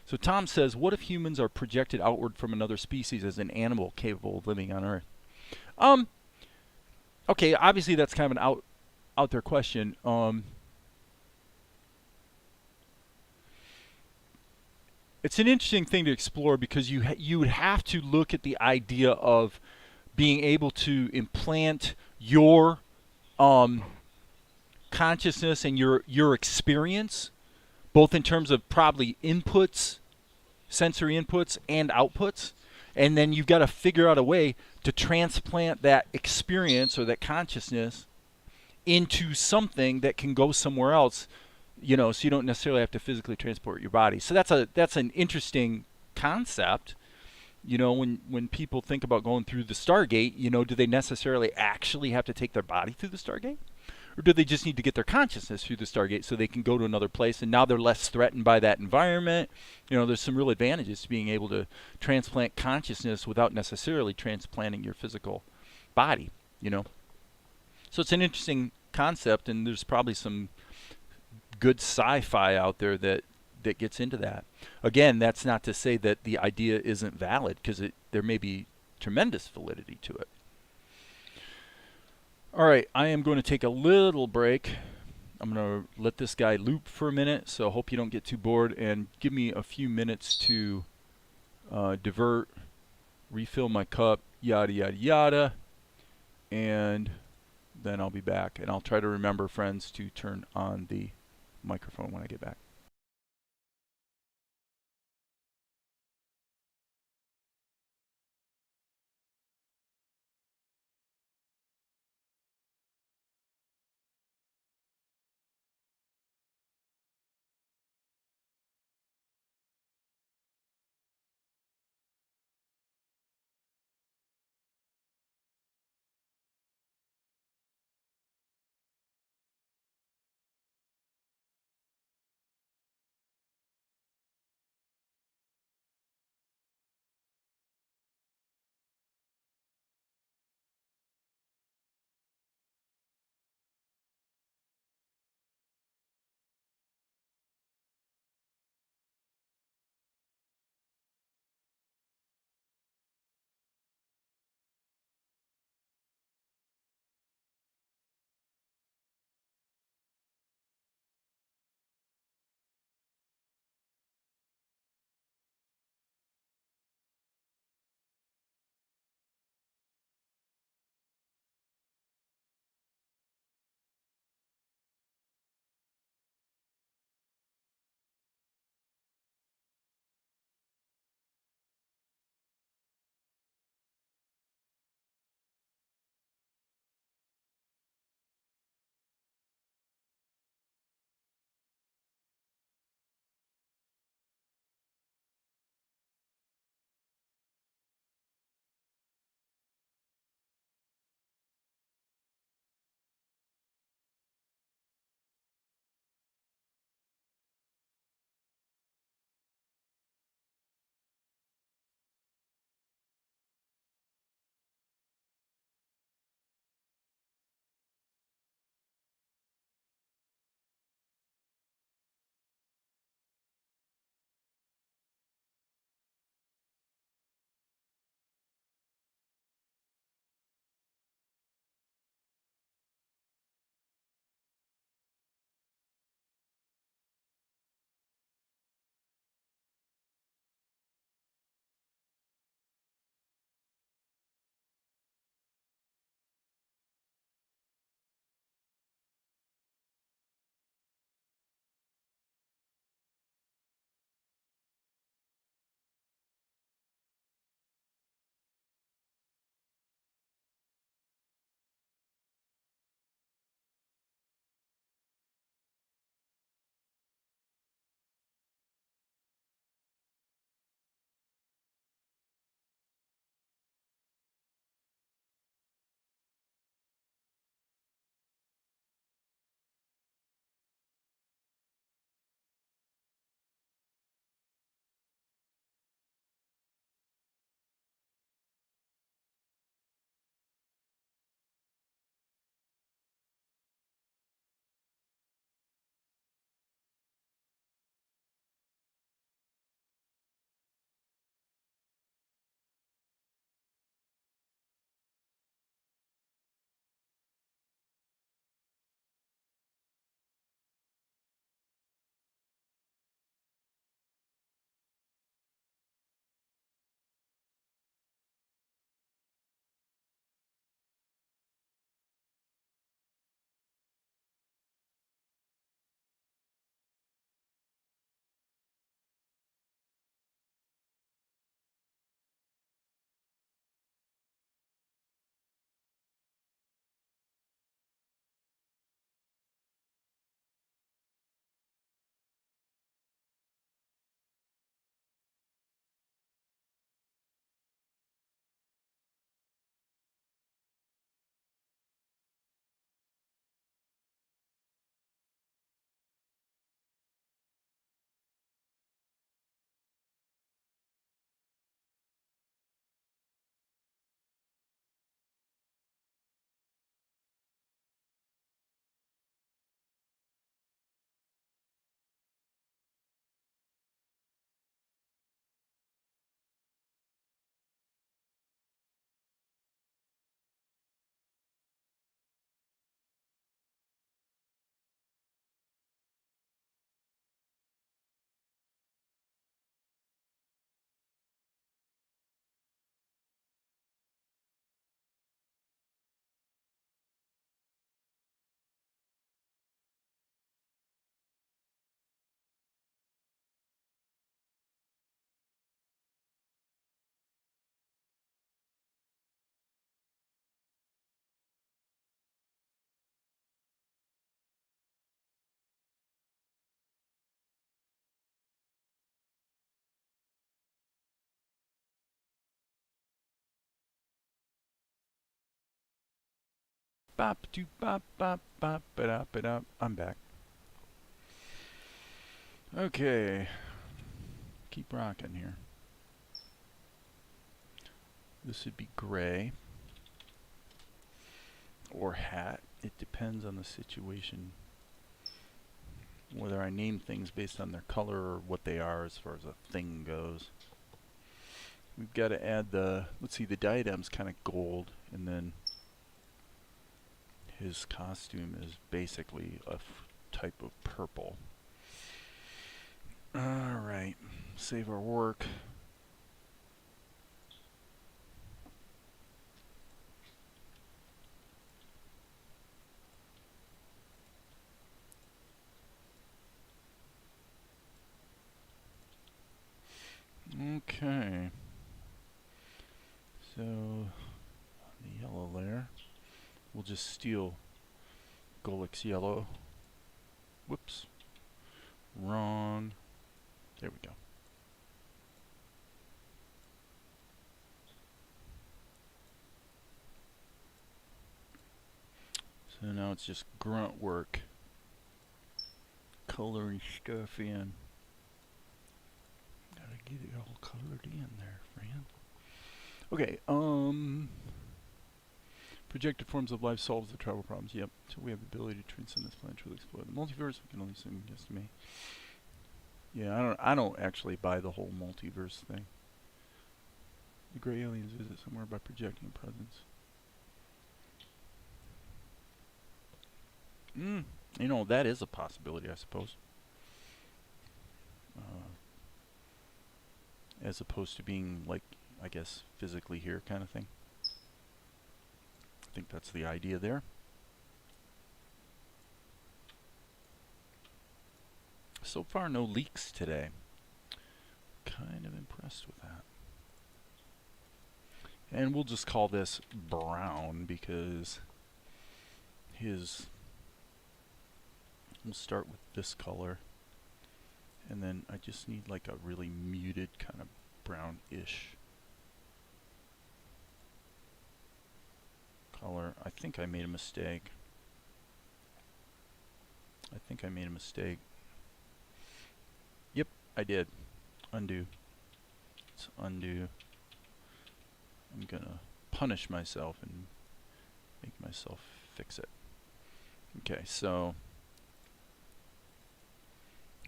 [SPEAKER 2] So Tom says, what if humans are projected outward from another species as an animal capable of living on Earth? Okay, obviously that's kind of an out there question. It's an interesting thing to explore because you would have to look at the idea of being able to implant your consciousness and your experience, both in terms of probably inputs, sensory inputs and outputs, and then you've got to figure out a way to transplant that experience or that consciousness into something that can go somewhere else, you know, so you don't necessarily have to physically transport your body. So that's an interesting concept. You know, when people think about going through the Stargate, you know, do they necessarily actually have to take their body through the Stargate? Or do they just need to get their consciousness through the Stargate so they can go to another place and now they're less threatened by that environment? You know, there's some real advantages to being able to transplant consciousness without necessarily transplanting your physical body, you know. So it's an interesting concept, and there's probably some good sci-fi out there that gets into that. Again, that's not to say that the idea isn't valid, because there may be tremendous validity to it. All right, I am going to take a little break. I'm going to let this guy loop for a minute, so I hope you don't get too bored, and give me a few minutes to divert, refill my cup, yada, yada, yada, and then I'll be back. And I'll try to remember, friends, to turn on the microphone when I get back. Bop doo bop bop bop ba ba da. I'm back. Okay. Keep rocking here. This would be gray. Or hat. It depends on the situation. Whether I name things based on their color or what they are as far as a thing goes. We've got to add the, let's see, the diadem's kind of gold, and then his costume is basically a type of purple. Alright, save our work. Okay. So, the yellow layer, we'll just steal Golik's yellow. Whoops. Wrong. There we go. So now it's just grunt work. Coloring stuff in. Gotta get it all colored in there, friend. Okay, projected forms of life solves the travel problems. Yep. So we have the ability to transcend this planet, truly explore the multiverse. We can only assume yes to me. Yeah, I don't actually buy the whole multiverse thing. The gray aliens visit somewhere by projecting a presence. You know, that is a possibility, I suppose. As opposed to being, like, I guess, physically here kind of thing. I think that's the idea there. So far, no leaks today. Kind of impressed with that. And we'll just call this brown because his... We'll start with this color. And then I just need like a really muted kind of brownish color. I think I made a mistake. Yep, I did. Undo. Let's undo. I'm gonna punish myself and make myself fix it. Okay, so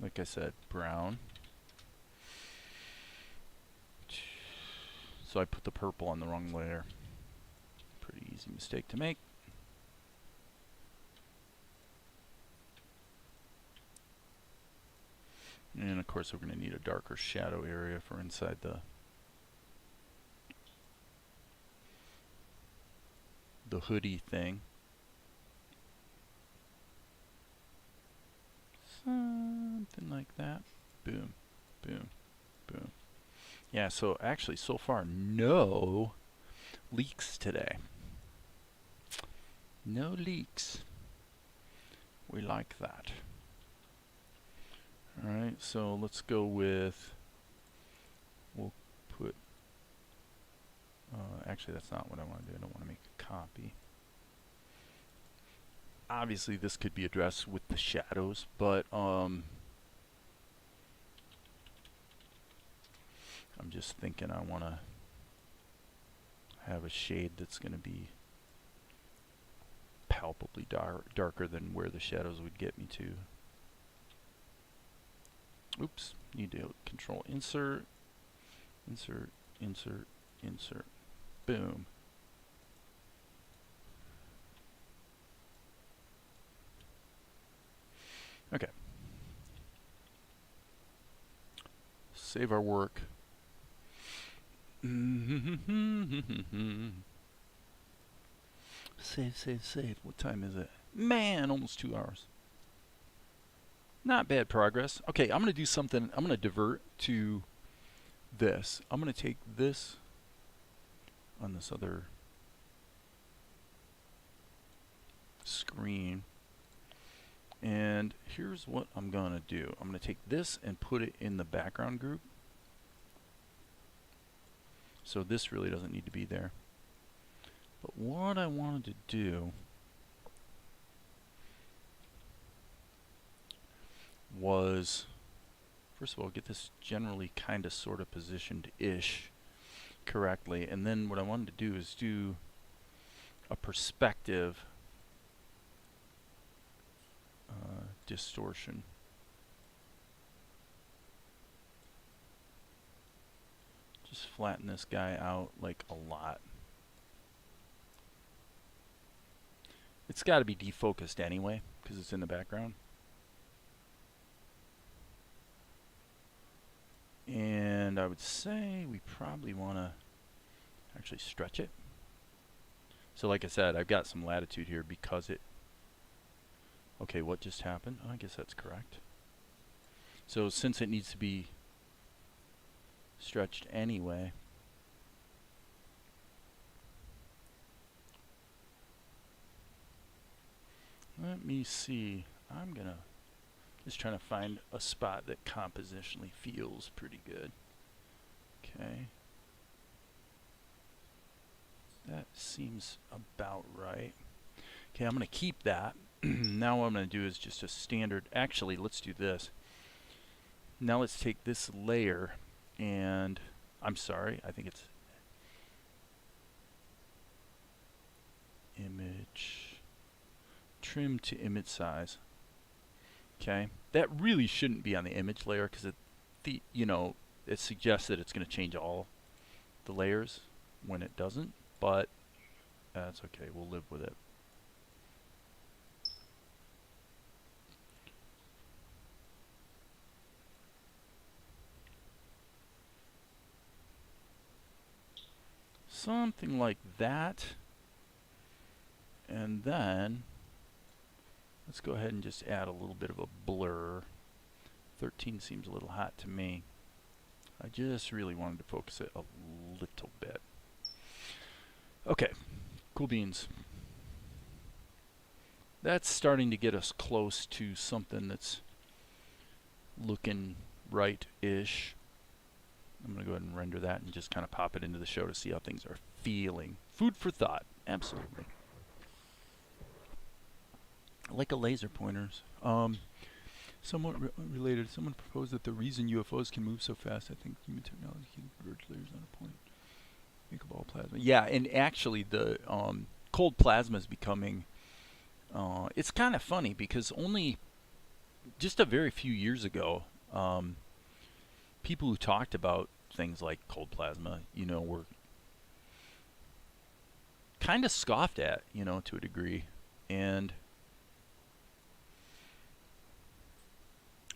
[SPEAKER 2] like I said, brown. So I put the purple on the wrong layer. Pretty easy mistake to make. And of course we're going to need a darker shadow area for inside the hoodie thing. Something like that. Boom, boom, boom. Yeah, so actually so far no leaks today. No leaks. We like that. Alright, so let's go with, we'll put, actually that's not what I want to do. I don't want to make a copy. Obviously this could be addressed with the shadows, but I'm just thinking I want to have a shade that's going to be palpably darker than where the shadows would get me to. Oops, need to control insert, insert, insert, insert. Boom. Okay. Save our work. Save, save, save. What time is it? Man, almost 2 hours. Not bad progress. Okay, I'm going to do something. I'm going to divert to this. I'm going to take this on this other screen. And here's what I'm going to do. I'm going to take this and put it in the background group. So this really doesn't need to be there. But what I wanted to do was, first of all, get this generally kind of sort of positioned-ish correctly. And then what I wanted to do is do a perspective distortion. Just flatten this guy out like a lot. It's got to be defocused anyway because it's in the background. And I would say we probably want to actually stretch it. So like I said, I've got some latitude here because it... Okay, what just happened? Oh, I guess that's correct. So since it needs to be stretched anyway, let me see. I'm going to just trying to find a spot that compositionally feels pretty good. Okay. That seems about right. Okay, I'm going to keep that. Now what I'm going to do is just a standard... Actually, let's do this. Now let's take this layer and... I'm sorry, I think it's... Image... Trim to image size. Okay, that really shouldn't be on the image layer because it suggests that it's going to change all the layers when it doesn't, but that's okay, we'll live with it. Something like that. And then let's go ahead and just add a little bit of a blur. 13 seems a little hot to me. I just really wanted to focus it a little bit. Okay, cool beans. That's starting to get us close to something that's looking right-ish. I'm going to go ahead and render that and just kind of pop it into the show to see how things are feeling. Food for thought, absolutely. Like a laser pointers. Somewhat related, someone proposed that the reason UFOs can move so fast, I think human technology can converge layers on a point. Think of all plasma. Yeah, and actually the cold plasma is becoming, it's kind of funny because only just a very few years ago, people who talked about things like cold plasma, were kind of scoffed at, to a degree. And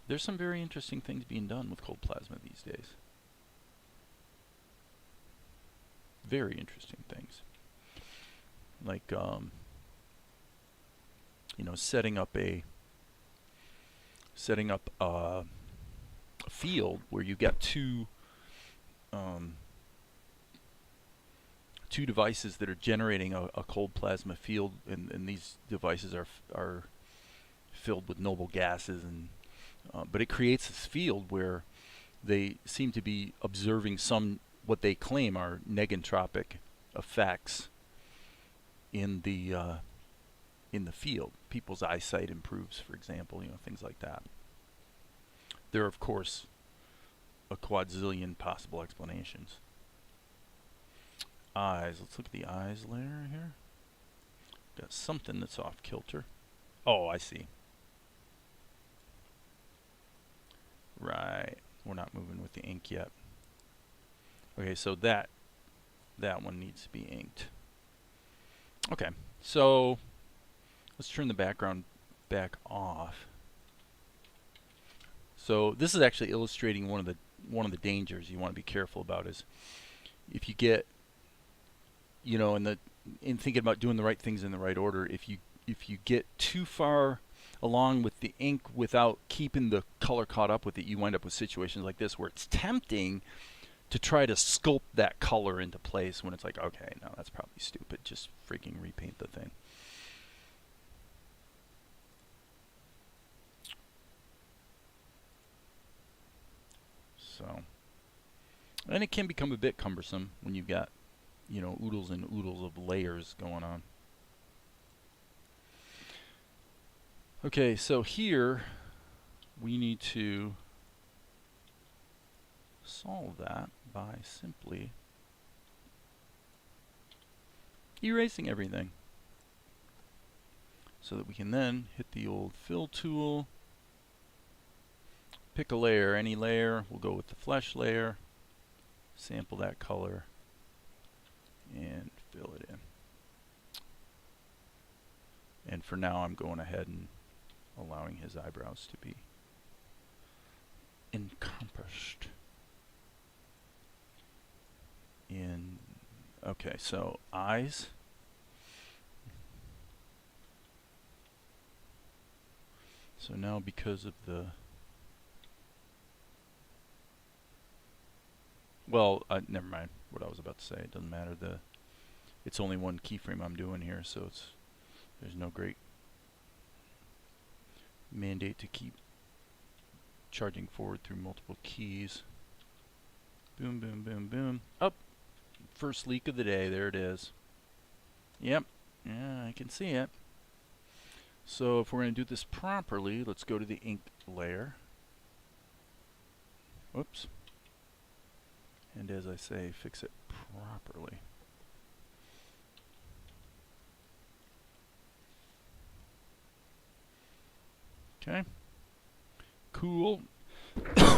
[SPEAKER 2] there's some very interesting things being done with cold plasma these days. Very interesting things. Like, setting up a field where you've got two devices that are generating a cold plasma field, and these devices are filled with noble gases, and but it creates this field where they seem to be observing some what they claim are negentropic effects in the field. People's eyesight improves, for example, things like that. There are, of course, a quadzillion possible explanations. Eyes. Let's look at the eyes layer here. Got something that's off kilter. Oh, I see. Right. We're not moving with the ink yet. Okay, so that one needs to be inked. Okay, so let's turn the background back off. So this is actually illustrating one of the dangers you want to be careful about is if you get, in thinking about doing the right things in the right order, if you get too far along with the ink without keeping the color caught up with it, you wind up with situations like this where it's tempting to try to sculpt that color into place when it's like, okay, no, that's probably stupid. Just freaking repaint the thing. So, and it can become a bit cumbersome when you've got, oodles and oodles of layers going on. Okay, so here, we need to solve that by simply erasing everything, so that we can then hit the old fill tool, pick a layer, any layer. We'll go with the flesh layer, sample that color, and fill it in. And for now, I'm going ahead and allowing his eyebrows to be encompassed in. Okay, so eyes. So now, because of the, well, never mind what I was about to say. It doesn't matter. It's only one keyframe I'm doing here, so there's no great mandate to keep charging forward through multiple keys. Boom, boom, boom, boom. Up. First leak of the day. There it is. Yep. Yeah, I can see it. So if we're going to do this properly, let's go to the ink layer. Whoops. And as I say, fix it properly. Okay. Cool.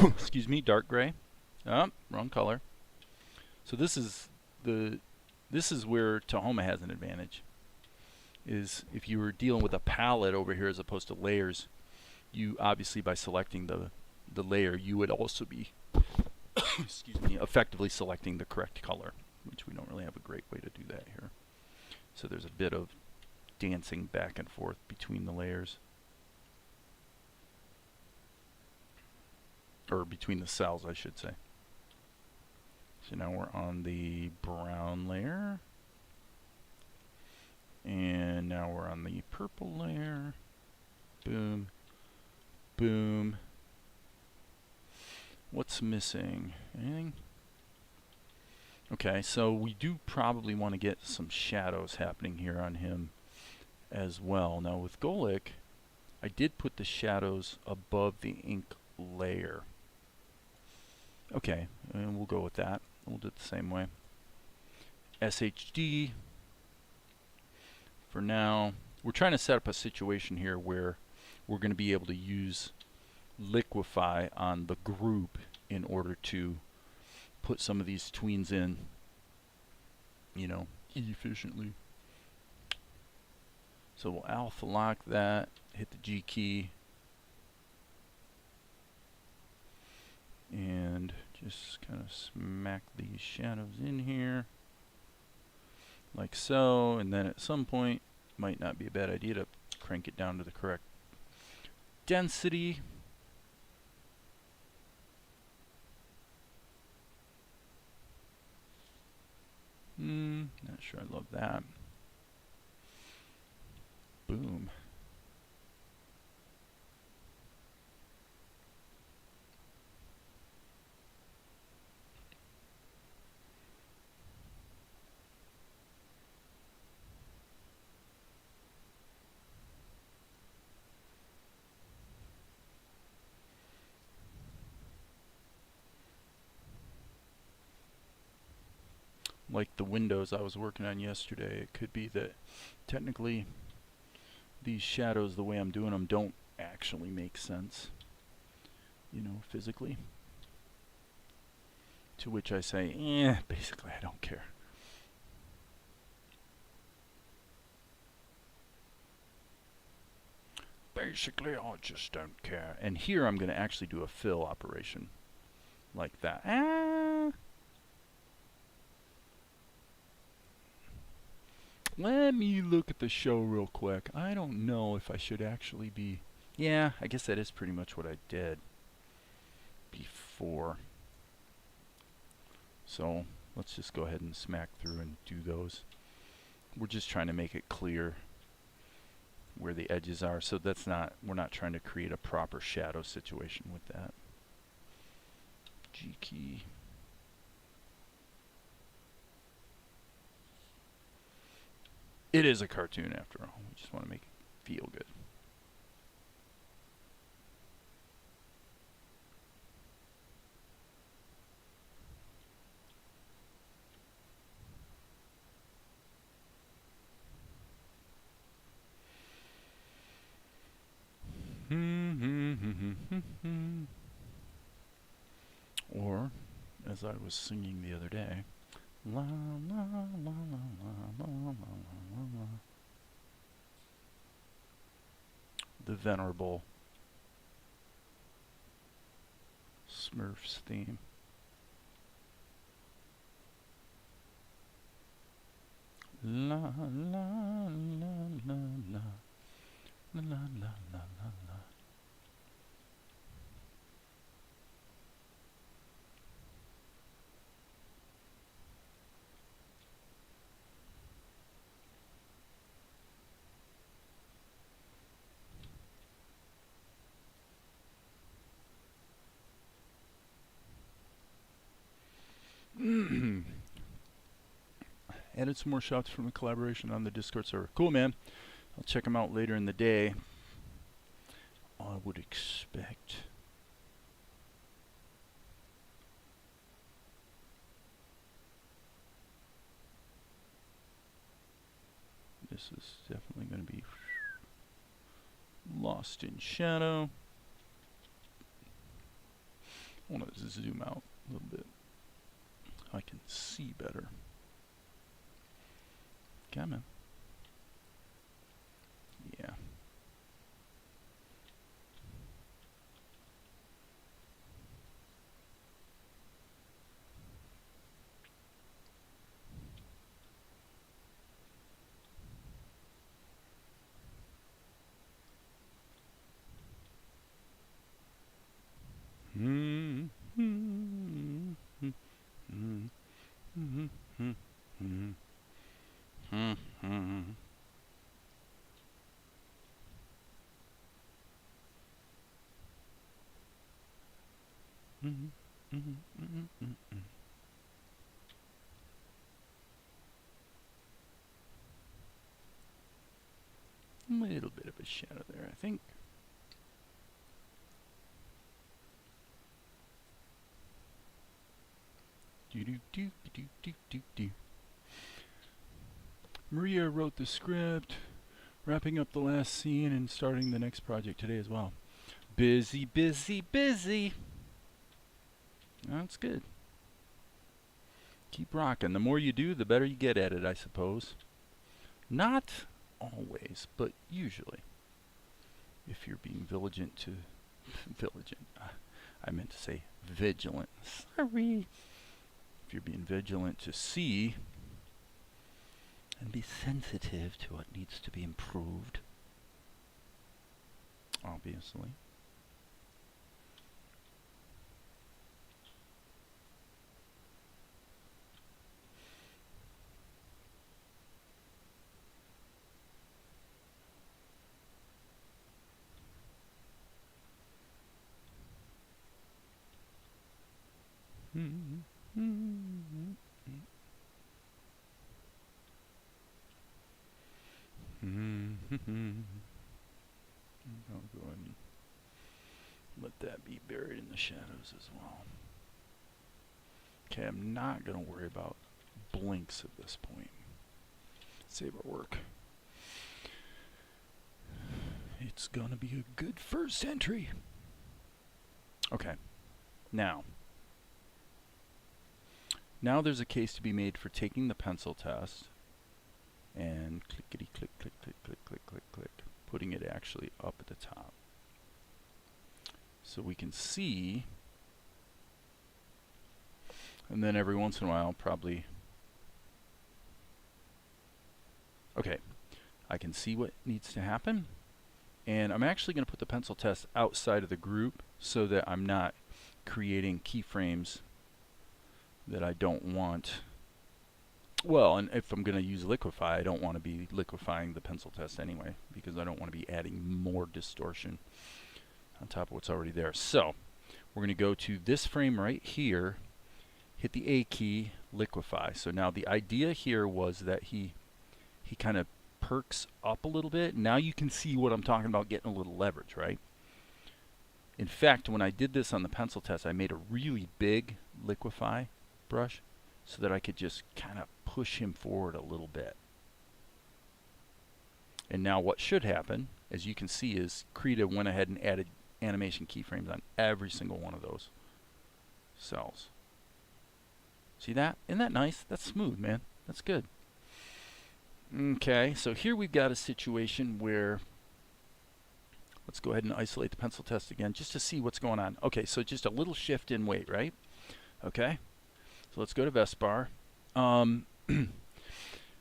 [SPEAKER 2] Excuse me, dark gray. Oh, wrong color. So this is where Tahoma has an advantage. Is if you were dealing with a palette over here as opposed to layers, you obviously, by selecting the layer, you would also be excuse me, effectively selecting the correct color, which we don't really have a great way to do that here. So there's a bit of dancing back and forth between the layers, or between the cells, I should say. So now we're on the brown layer, and now we're on the purple layer. Boom, boom. What's missing? Anything? Okay, so we do probably want to get some shadows happening here on him as well. Now with Golik, I did put the shadows above the ink layer. Okay, and we'll go with that. We'll do it the same way. SHD. For now, we're trying to set up a situation here where we're going to be able to use Liquify on the group in order to put some of these tweens in, you know, efficiently. So we'll alpha lock that, hit the G key, and just kind of smack these shadows in here like so, and then at some point might not be a bad idea to crank it down to the correct density. Not sure I love that. Boom. Like the windows I was working on yesterday, it could be that technically these shadows, the way I'm doing them, don't actually make sense, you know, physically. To which I say, basically I don't care. Basically I just don't care. And here I'm going to actually do a fill operation like that. Let me look at the show real quick. I don't know if I should actually be... Yeah, I guess that is pretty much what I did before. So let's just go ahead and smack through and do those. We're just trying to make it clear where the edges are, so that's not, we're not trying to create a proper shadow situation with that. G key. It is a cartoon after all. We just want to make it feel good. Or, as I was singing the other day, la la la la la la la la la, the venerable Smurfs theme. La la la la la la la la la la. Added some more shots from a collaboration on the Discord server. Cool, man. I'll check them out later in the day. I would expect. This is definitely going to be lost in shadow. I want to zoom out a little bit. I can see better. Come on. Yeah. A little bit of a shadow there, I think. Maria wrote the script, wrapping up the last scene and starting the next project today as well. Busy, busy, busy. That's good. Keep rocking. The more you do, the better you get at it, I suppose. Not always, but usually. If you're being vigilant to... I meant to say vigilant. Sorry. If you're being vigilant to see and be sensitive to what needs to be improved. Obviously. I'll go ahead and let that be buried in the shadows as well. Okay, I'm not going to worry about blinks at this point. Save our work. It's going to be a good first entry. Okay, now there's a case to be made for taking the pencil test and clickety click, click, click, click, click, click, click, putting it actually up at the top. So we can see, and then every once in a while probably, okay, I can see what needs to happen, and I'm actually going to put the pencil test outside of the group so that I'm not creating keyframes that I don't want. Well, and if I'm going to use Liquify, I don't want to be liquefying the pencil test anyway, because I don't want to be adding more distortion on top of what's already there. So we're going to go to this frame right here, hit the A key, Liquify. So now the idea here was that he kind of perks up a little bit. Now you can see what I'm talking about, getting a little leverage, right? In fact, when I did this on the pencil test, I made a really big Liquify brush so that I could just kind of push him forward a little bit. And now what should happen, as you can see, is Krita went ahead and added animation keyframes on every single one of those cells. See that? Isn't that nice? That's smooth, man. That's good. Okay, so here we've got a situation where, let's go ahead and isolate the pencil test again just to see what's going on. Okay, so just a little shift in weight, right? Okay, so let's go to Vespar.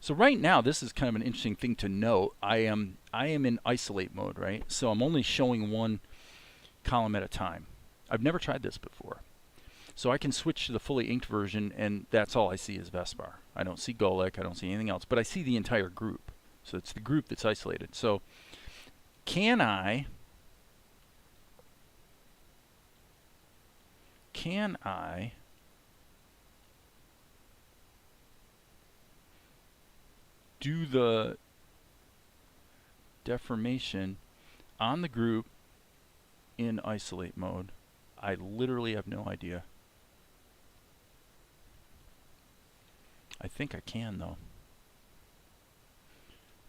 [SPEAKER 2] So right now, this is kind of an interesting thing to note. I am in isolate mode, right? So I'm only showing one column at a time. I've never tried this before. So I can switch to the fully inked version, and that's all I see is Vespar. I don't see Golek, I don't see anything else, but I see the entire group. So it's the group that's isolated. So can I do the deformation on the group in isolate mode? I literally have no idea. I think I can though.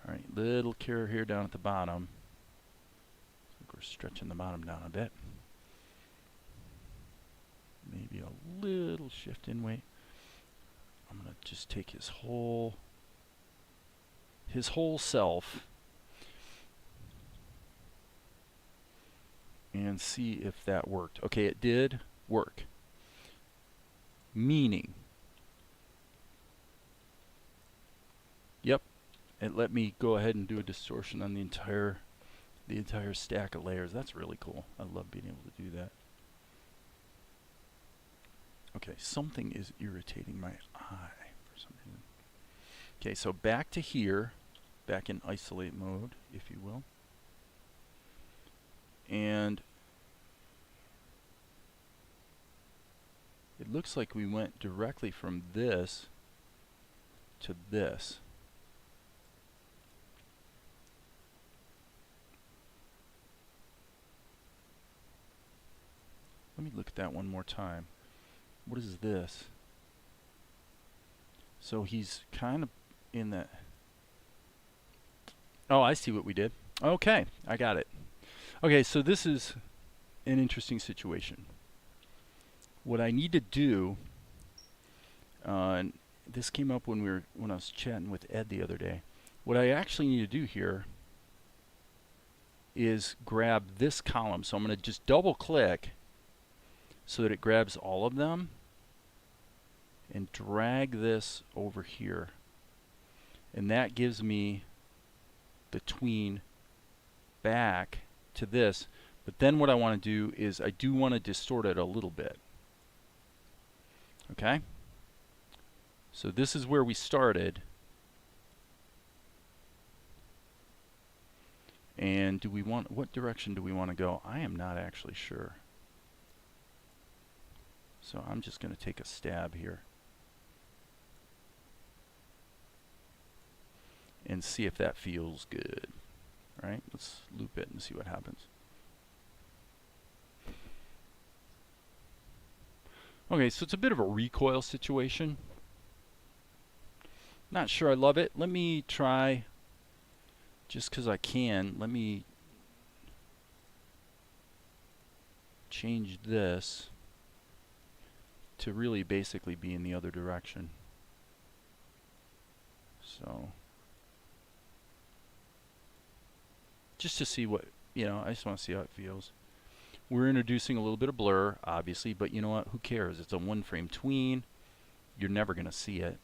[SPEAKER 2] Alright, little cure here down at the bottom. I think we're stretching the bottom down a bit. Maybe a little shift in weight. I'm going to just take his whole self and see if that worked. Okay, it did work. Meaning, yep, it let me go ahead and do a distortion on the entire stack of layers. That's really cool. I love being able to do that. Okay, something is irritating my eye for some reason. Okay, so back to here, back in isolate mode, if you will. And it looks like we went directly from this to this. Let me look at that one more time. What is this? So he's kind of in that. Oh, I see what we did. Okay, I got it. Okay, so this is an interesting situation. What I need to do, and this came up when I was chatting with Ed the other day. What I actually need to do here is grab this column. So I'm going to just double click so that it grabs all of them and drag this over here. And that gives me the tween back to this. But then what I want to do is I do want to distort it a little bit. Okay? So this is where we started. And do we want, what direction do we want to go? I am not actually sure. So I'm just going to take a stab here and see if that feels good. All right, let's loop it and see what happens. Okay, so it's a bit of a recoil situation. Not sure I love it. Let me try, just because I can, let me change this to really basically be in the other direction. So just to see what, I just want to see how it feels. We're introducing a little bit of blur, obviously, but you know what? Who cares? It's a one-frame tween. You're never going to see it.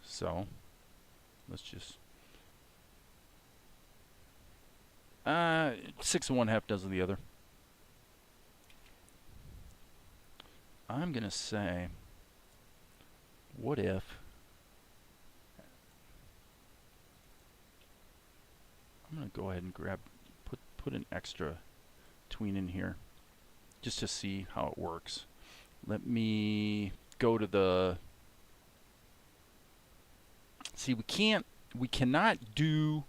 [SPEAKER 2] So let's just 6 of one, half dozen of the other. I'm going to say, what if I'm going to go ahead and put an extra tween in here just to see how it works. Let me go to the, see, we cannot do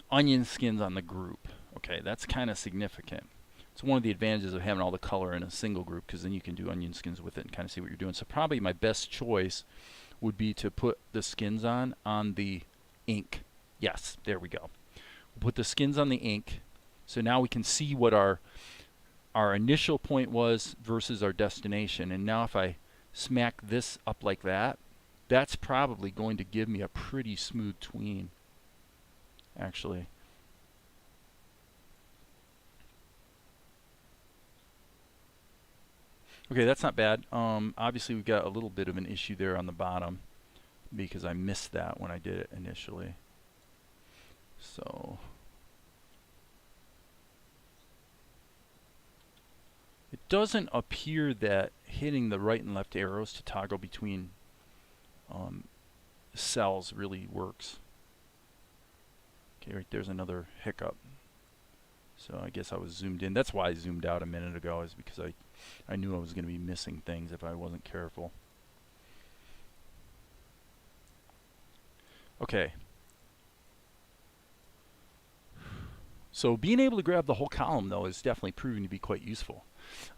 [SPEAKER 2] onion skins on the group. Okay, that's kind of significant. It's one of the advantages of having all the color in a single group, because then you can do onion skins with it and kind of see what you're doing. So probably my best choice would be to put the skins on the ink. Yes, there we go. We'll put the skins on the ink So now we can see what our initial point was versus our destination. And now if I smack this up like that, that's probably going to give me a pretty smooth tween, actually. Okay, that's not bad. Obviously we've got a little bit of an issue there on the bottom because I missed that when I did it initially. So it doesn't appear that hitting the right and left arrows to toggle between cells really works. Okay, right there's another hiccup. So I guess I was zoomed in. That's why I zoomed out a minute ago, is because I knew I was going to be missing things if I wasn't careful. Okay. So being able to grab the whole column, though, is definitely proving to be quite useful.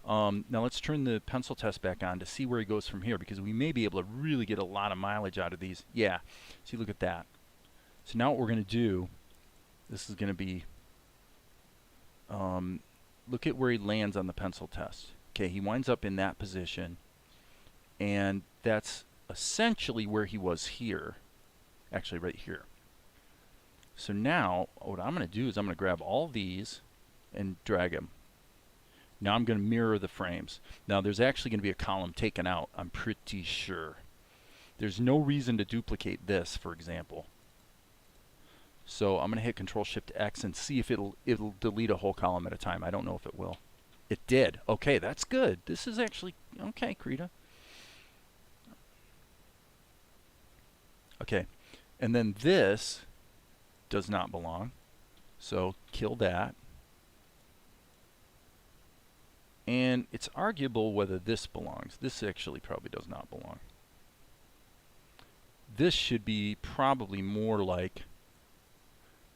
[SPEAKER 2] Now let's turn the pencil test back on to see where he goes from here, because we may be able to really get a lot of mileage out of these. Yeah, see, look at that. So now what we're going to do, this is going to be, look at where he lands on the pencil test. Okay, he winds up in that position, and that's essentially where he was here. Actually, right here. So now, what I'm going to do is I'm going to grab all these and drag them. Now I'm going to mirror the frames. Now there's actually going to be a column taken out, I'm pretty sure. There's no reason to duplicate this, for example. So I'm going to hit Control-Shift-X and see if it'll delete a whole column at a time. I don't know if it will. It did. Okay, that's good. This is actually okay, Krita. Okay, and then this does not belong. So kill that. And it's arguable whether this belongs. This actually probably does not belong. This should be probably more like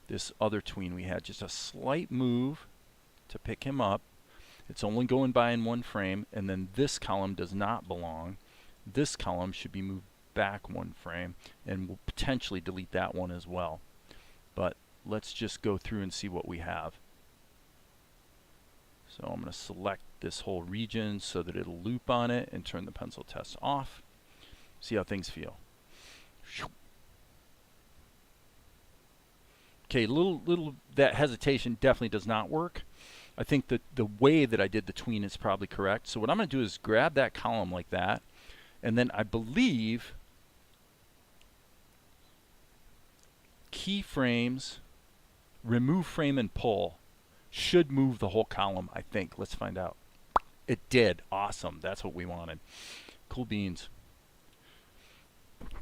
[SPEAKER 2] this other tween we had. Just a slight move to pick him up. It's only going by in one frame, and then this column does not belong. This column should be moved back one frame, and we'll potentially delete that one as well. But let's just go through and see what we have. So I'm going to select this whole region so that it'll loop on it and turn the pencil test off. See how things feel. Okay, little that hesitation definitely does not work. I think that the way that I did the tween is probably correct. So what I'm going to do is grab that column like that, and then I believe keyframes, remove frame and pull should move the whole column, I think. Let's find out. It did. Awesome. That's what we wanted. Cool beans.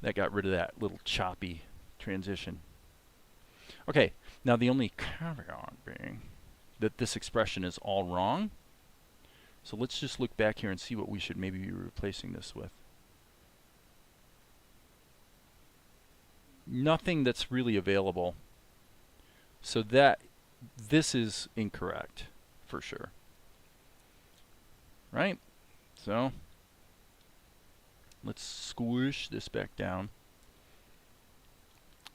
[SPEAKER 2] That got rid of that little choppy transition. Okay, now the only caveat being that this expression is all wrong. So let's just look back here and see what we should maybe be replacing this with. Nothing that's really available. So that this is incorrect for sure. Right? So let's squish this back down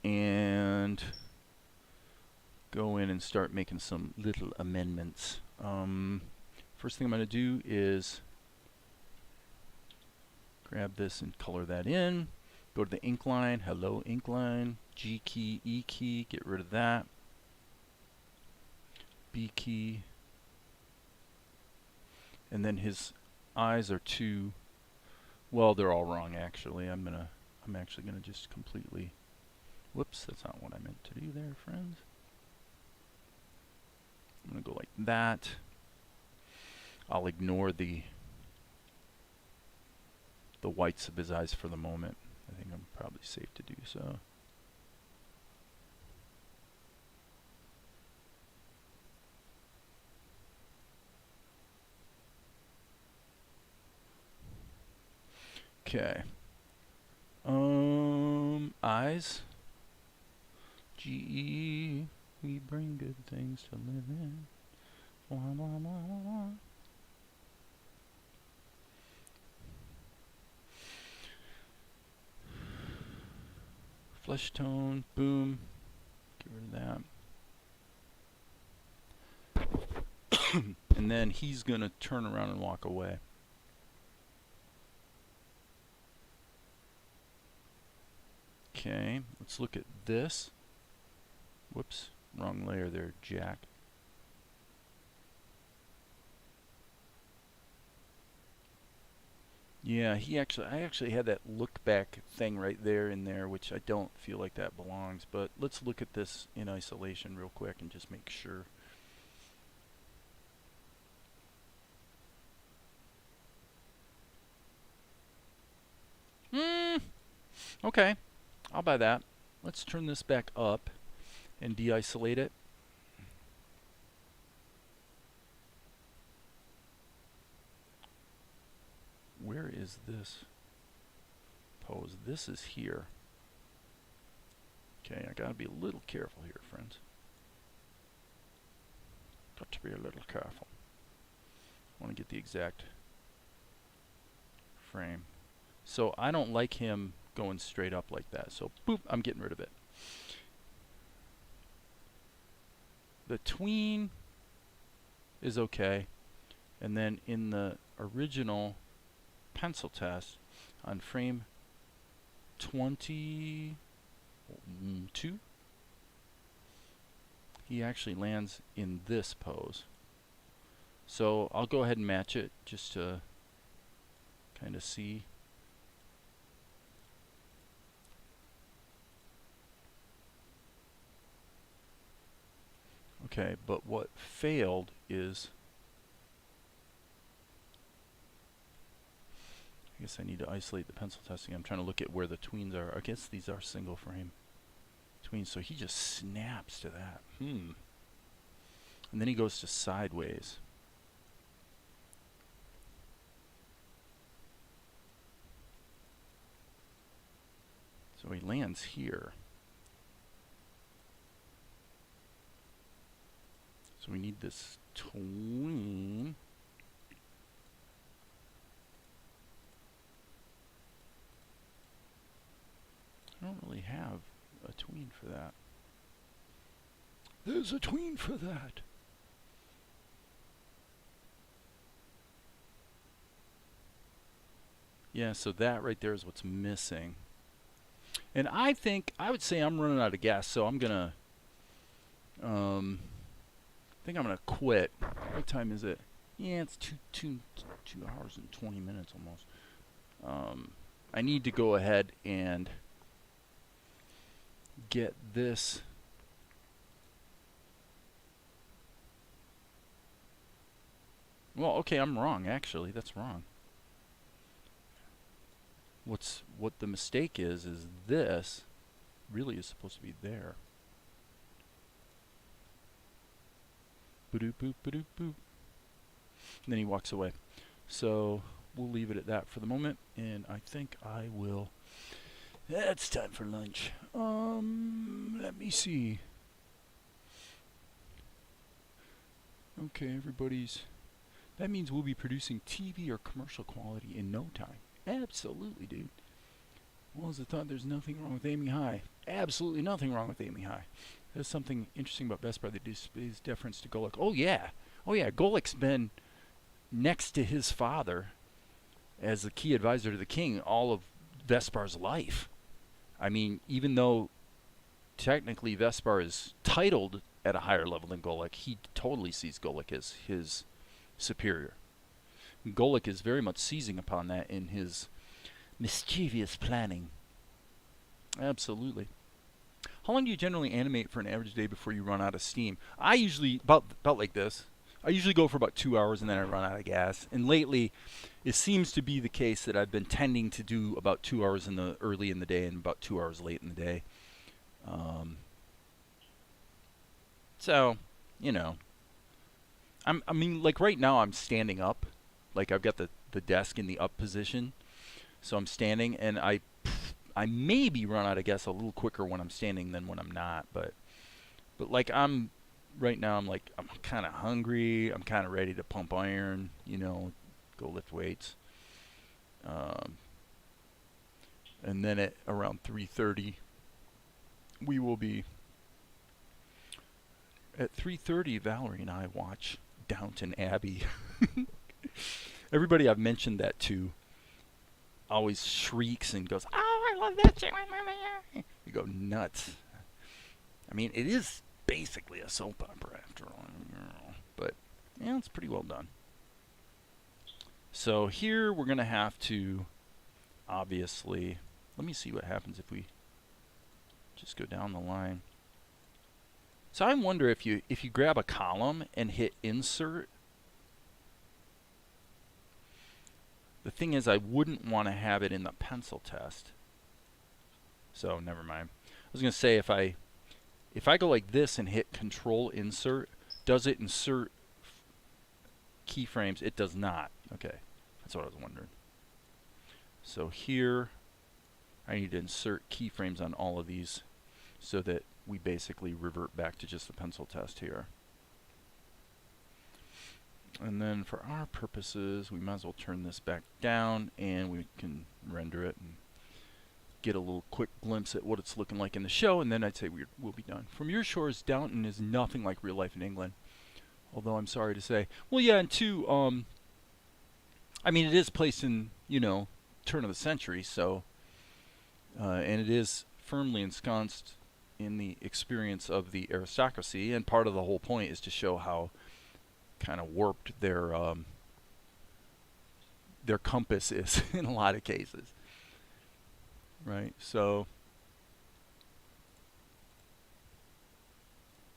[SPEAKER 2] and go in and start making some little amendments. First thing I'm going to do is grab this and color that in. Go to the ink line. Hello, ink line. G key, E key. Get rid of that. B key. And then his eyes are too, well, they're all wrong actually. I'm actually gonna just completely, whoops, that's not what I meant to do there, friends. I'm gonna go like that. I'll ignore the whites of his eyes for the moment. I think I'm probably safe to do so. Okay. Eyes. G-E, we bring good things to live in. Blah, blah, blah, blah, blah. Flesh tone, boom. Get rid of And then he's going to turn around and walk away. Okay, let's look at this. Whoops, wrong layer there, Jack. Yeah, I actually had that look back thing right there in there, which I don't feel like that belongs. But let's look at this in isolation real quick and just make sure. Okay, I'll buy that. Let's turn this back up and de-isolate it. Where is this pose? This is here. Okay, I gotta be a little careful here, friends. Got to be a little careful. I want to get the exact frame. So I don't like him going straight up like that. So boop, I'm getting rid of it. The tween is okay. And then in the original pencil test on frame 22, he actually lands in this pose. So I'll go ahead and match it just to kind of see. Okay, but what failed is, I guess I need to isolate the pencil testing. I'm trying to look at where the tweens are. I guess these are single frame tweens, so he just snaps to that. And then he goes to sideways. So he lands here. So we need this tween. I don't really have a tween for that. There's a tween for that. Yeah, so that right there is what's missing. And I would say I'm running out of gas, so I'm gonna I think I'm gonna quit. What time is it? Yeah, it's 2 hours and 20 minutes almost. I need to go ahead and get this well, okay, I'm wrong actually. That's wrong. What the mistake is this really is supposed to be there. Boop boop boop boop. And then he walks away. So we'll leave it at that for the moment, and I think I will. It's time for lunch. Let me see. Okay, everybody's. That means we'll be producing TV or commercial quality in no time. Absolutely, dude. Well, as I thought, there's nothing wrong with aiming high. Absolutely nothing wrong with aiming high. There's something interesting about Vespar that displays deference to Golek. Oh yeah, Golek's been next to his father as the key advisor to the king all of Vespar's life. I mean, even though technically Vespar is titled at a higher level than Golek, he totally sees Golek as his superior. Golek is very much seizing upon that in his mischievous planning. Absolutely. How long do you generally animate for an average day before you run out of steam? I usually, about like this, I usually go for about 2 hours and then I run out of gas. And lately, it seems to be the case that I've been tending to do about 2 hours early in the day and about 2 hours late in the day. So, you know, I mean, like right now I'm standing up. Like I've got the desk in the up position. So I'm standing, and I maybe run out of gas a little quicker when I'm standing than when I'm not. But like right now I'm kind of hungry. I'm kind of ready to pump iron, you know, go lift weights. And then at around 3:30, we will be at 3:30. Valerie and I watch Downton Abbey. Everybody I've mentioned that to always shrieks and goes, "Oh, I love that shit." You go nuts. I mean, it is basically a soap opera after all, but yeah, it's pretty well done. So here we're gonna have to obviously, let me see what happens if we just go down the line. So I wonder if you grab a column and hit insert. The thing is, I wouldn't want to have it in the pencil test. So never mind. I was gonna say if I go like this and hit Control Insert, does it insert keyframes? It does not. Okay, that's what I was wondering. So here, I need to insert keyframes on all of these so that we basically revert back to just the pencil test here. And then for our purposes, we might as well turn this back down and we can render it and get a little quick glimpse at what it's looking like in the show, and then I'd say we'll be done. From your shores, Downton is nothing like real life in England, although I'm sorry to say. Well, yeah, and two, I mean, it is placed in, you know, turn of the century, so, and it is firmly ensconced in the experience of the aristocracy, and part of the whole point is to show how kind of warped their compass is in a lot of cases. Right, so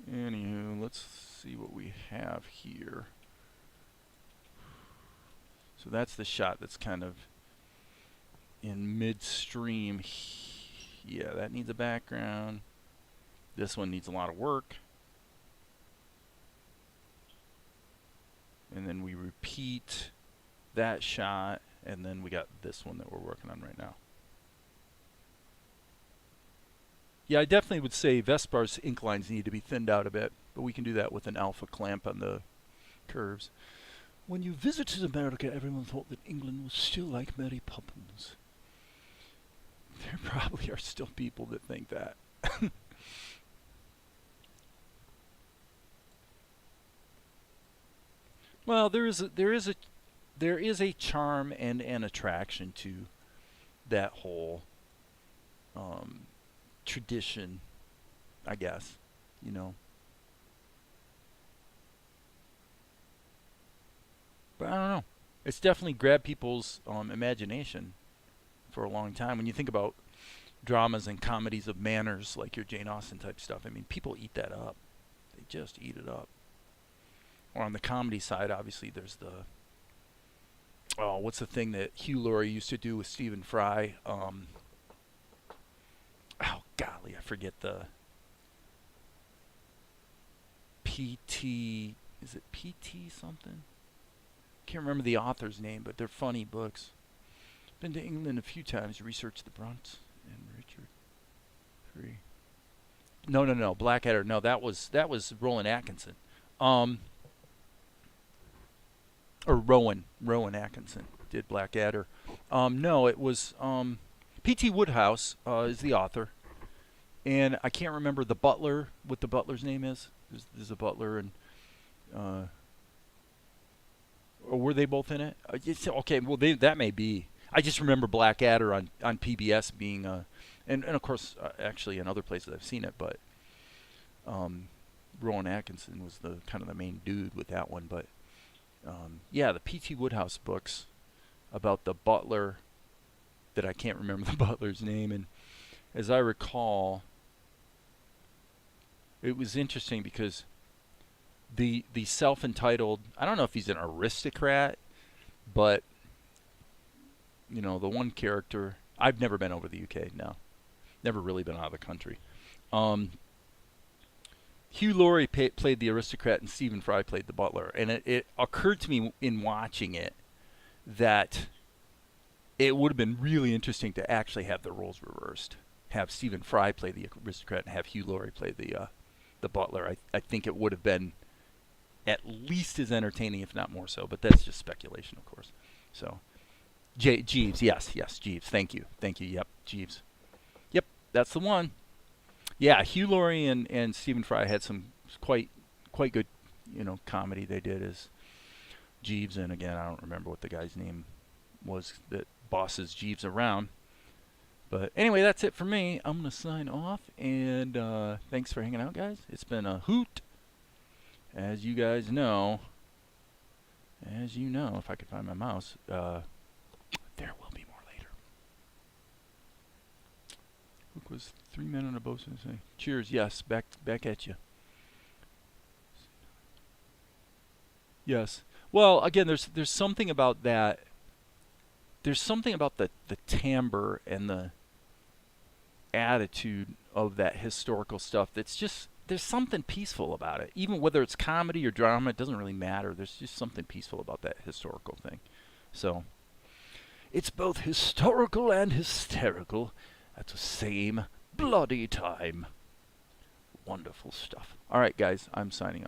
[SPEAKER 2] anywho, let's see what we have here. So that's the shot that's kind of in midstream. Yeah, that needs a background. This one needs a lot of work. And then we repeat that shot, and then we got this one that we're working on right now. Yeah, I definitely would say Vespar's ink lines need to be thinned out a bit, but we can do that with an alpha clamp on the curves. When you visited America, everyone thought that England was still like Mary Poppins. There probably are still people that think that. Well, there is a charm and an attraction to that whole tradition, I guess, you know. But I don't know. It's definitely grabbed people's imagination for a long time. When you think about dramas and comedies of manners, like your Jane Austen type stuff, I mean, people eat that up. They just eat it up. Or on the comedy side, obviously, there's the, oh, what's the thing that Hugh Laurie used to do with Stephen Fry? Oh, golly, I forget the PT, is it PT something? Can't remember the author's name, but they're funny books. Been to England a few times, researched the Brunt and Richard Free. No, Blackadder. No, that was Rowan Atkinson. Or Rowan Atkinson did Blackadder. No, it was P.T. Woodhouse is the author, and I can't remember the butler, what the butler's name is. There's a butler, and or were they both in it? Okay, well that may be. I just remember Blackadder on PBS being and of course actually in other places I've seen it, but Rowan Atkinson was the kind of the main dude with that one, but. Yeah, the P.T. Woodhouse books about the butler that I can't remember the butler's name, and as I recall, it was interesting because the self-entitled, I don't know if he's an aristocrat, but you know, the one character, I've never been over the UK, no. Never really been out of the country. Hugh Laurie played the aristocrat and Stephen Fry played the butler. And it occurred to me in watching it that it would have been really interesting to actually have the roles reversed. Have Stephen Fry play the aristocrat and have Hugh Laurie play the butler. I think it would have been at least as entertaining, if not more so. But that's just speculation, of course. So, Jeeves, yes, Jeeves. Thank you. Yep, Jeeves. Yep, that's the one. Yeah, Hugh Laurie and Stephen Fry had some quite good comedy they did as Jeeves, and again, I don't remember what the guy's name was that bosses Jeeves around. But anyway, that's it for me. I'm going to sign off, and thanks for hanging out, guys. It's been a hoot. As you guys know, if I could find my mouse, there will be more later. Luke was 3 men on a boat. Cheers, yes, back at you. Yes. Well, again, there's something about that. There's something about the timbre and the attitude of that historical stuff that's just, there's something peaceful about it. Even whether it's comedy or drama, it doesn't really matter. There's just something peaceful about that historical thing. So, it's both historical and hysterical at the same bloody time. Wonderful stuff. All right, guys, I'm signing off.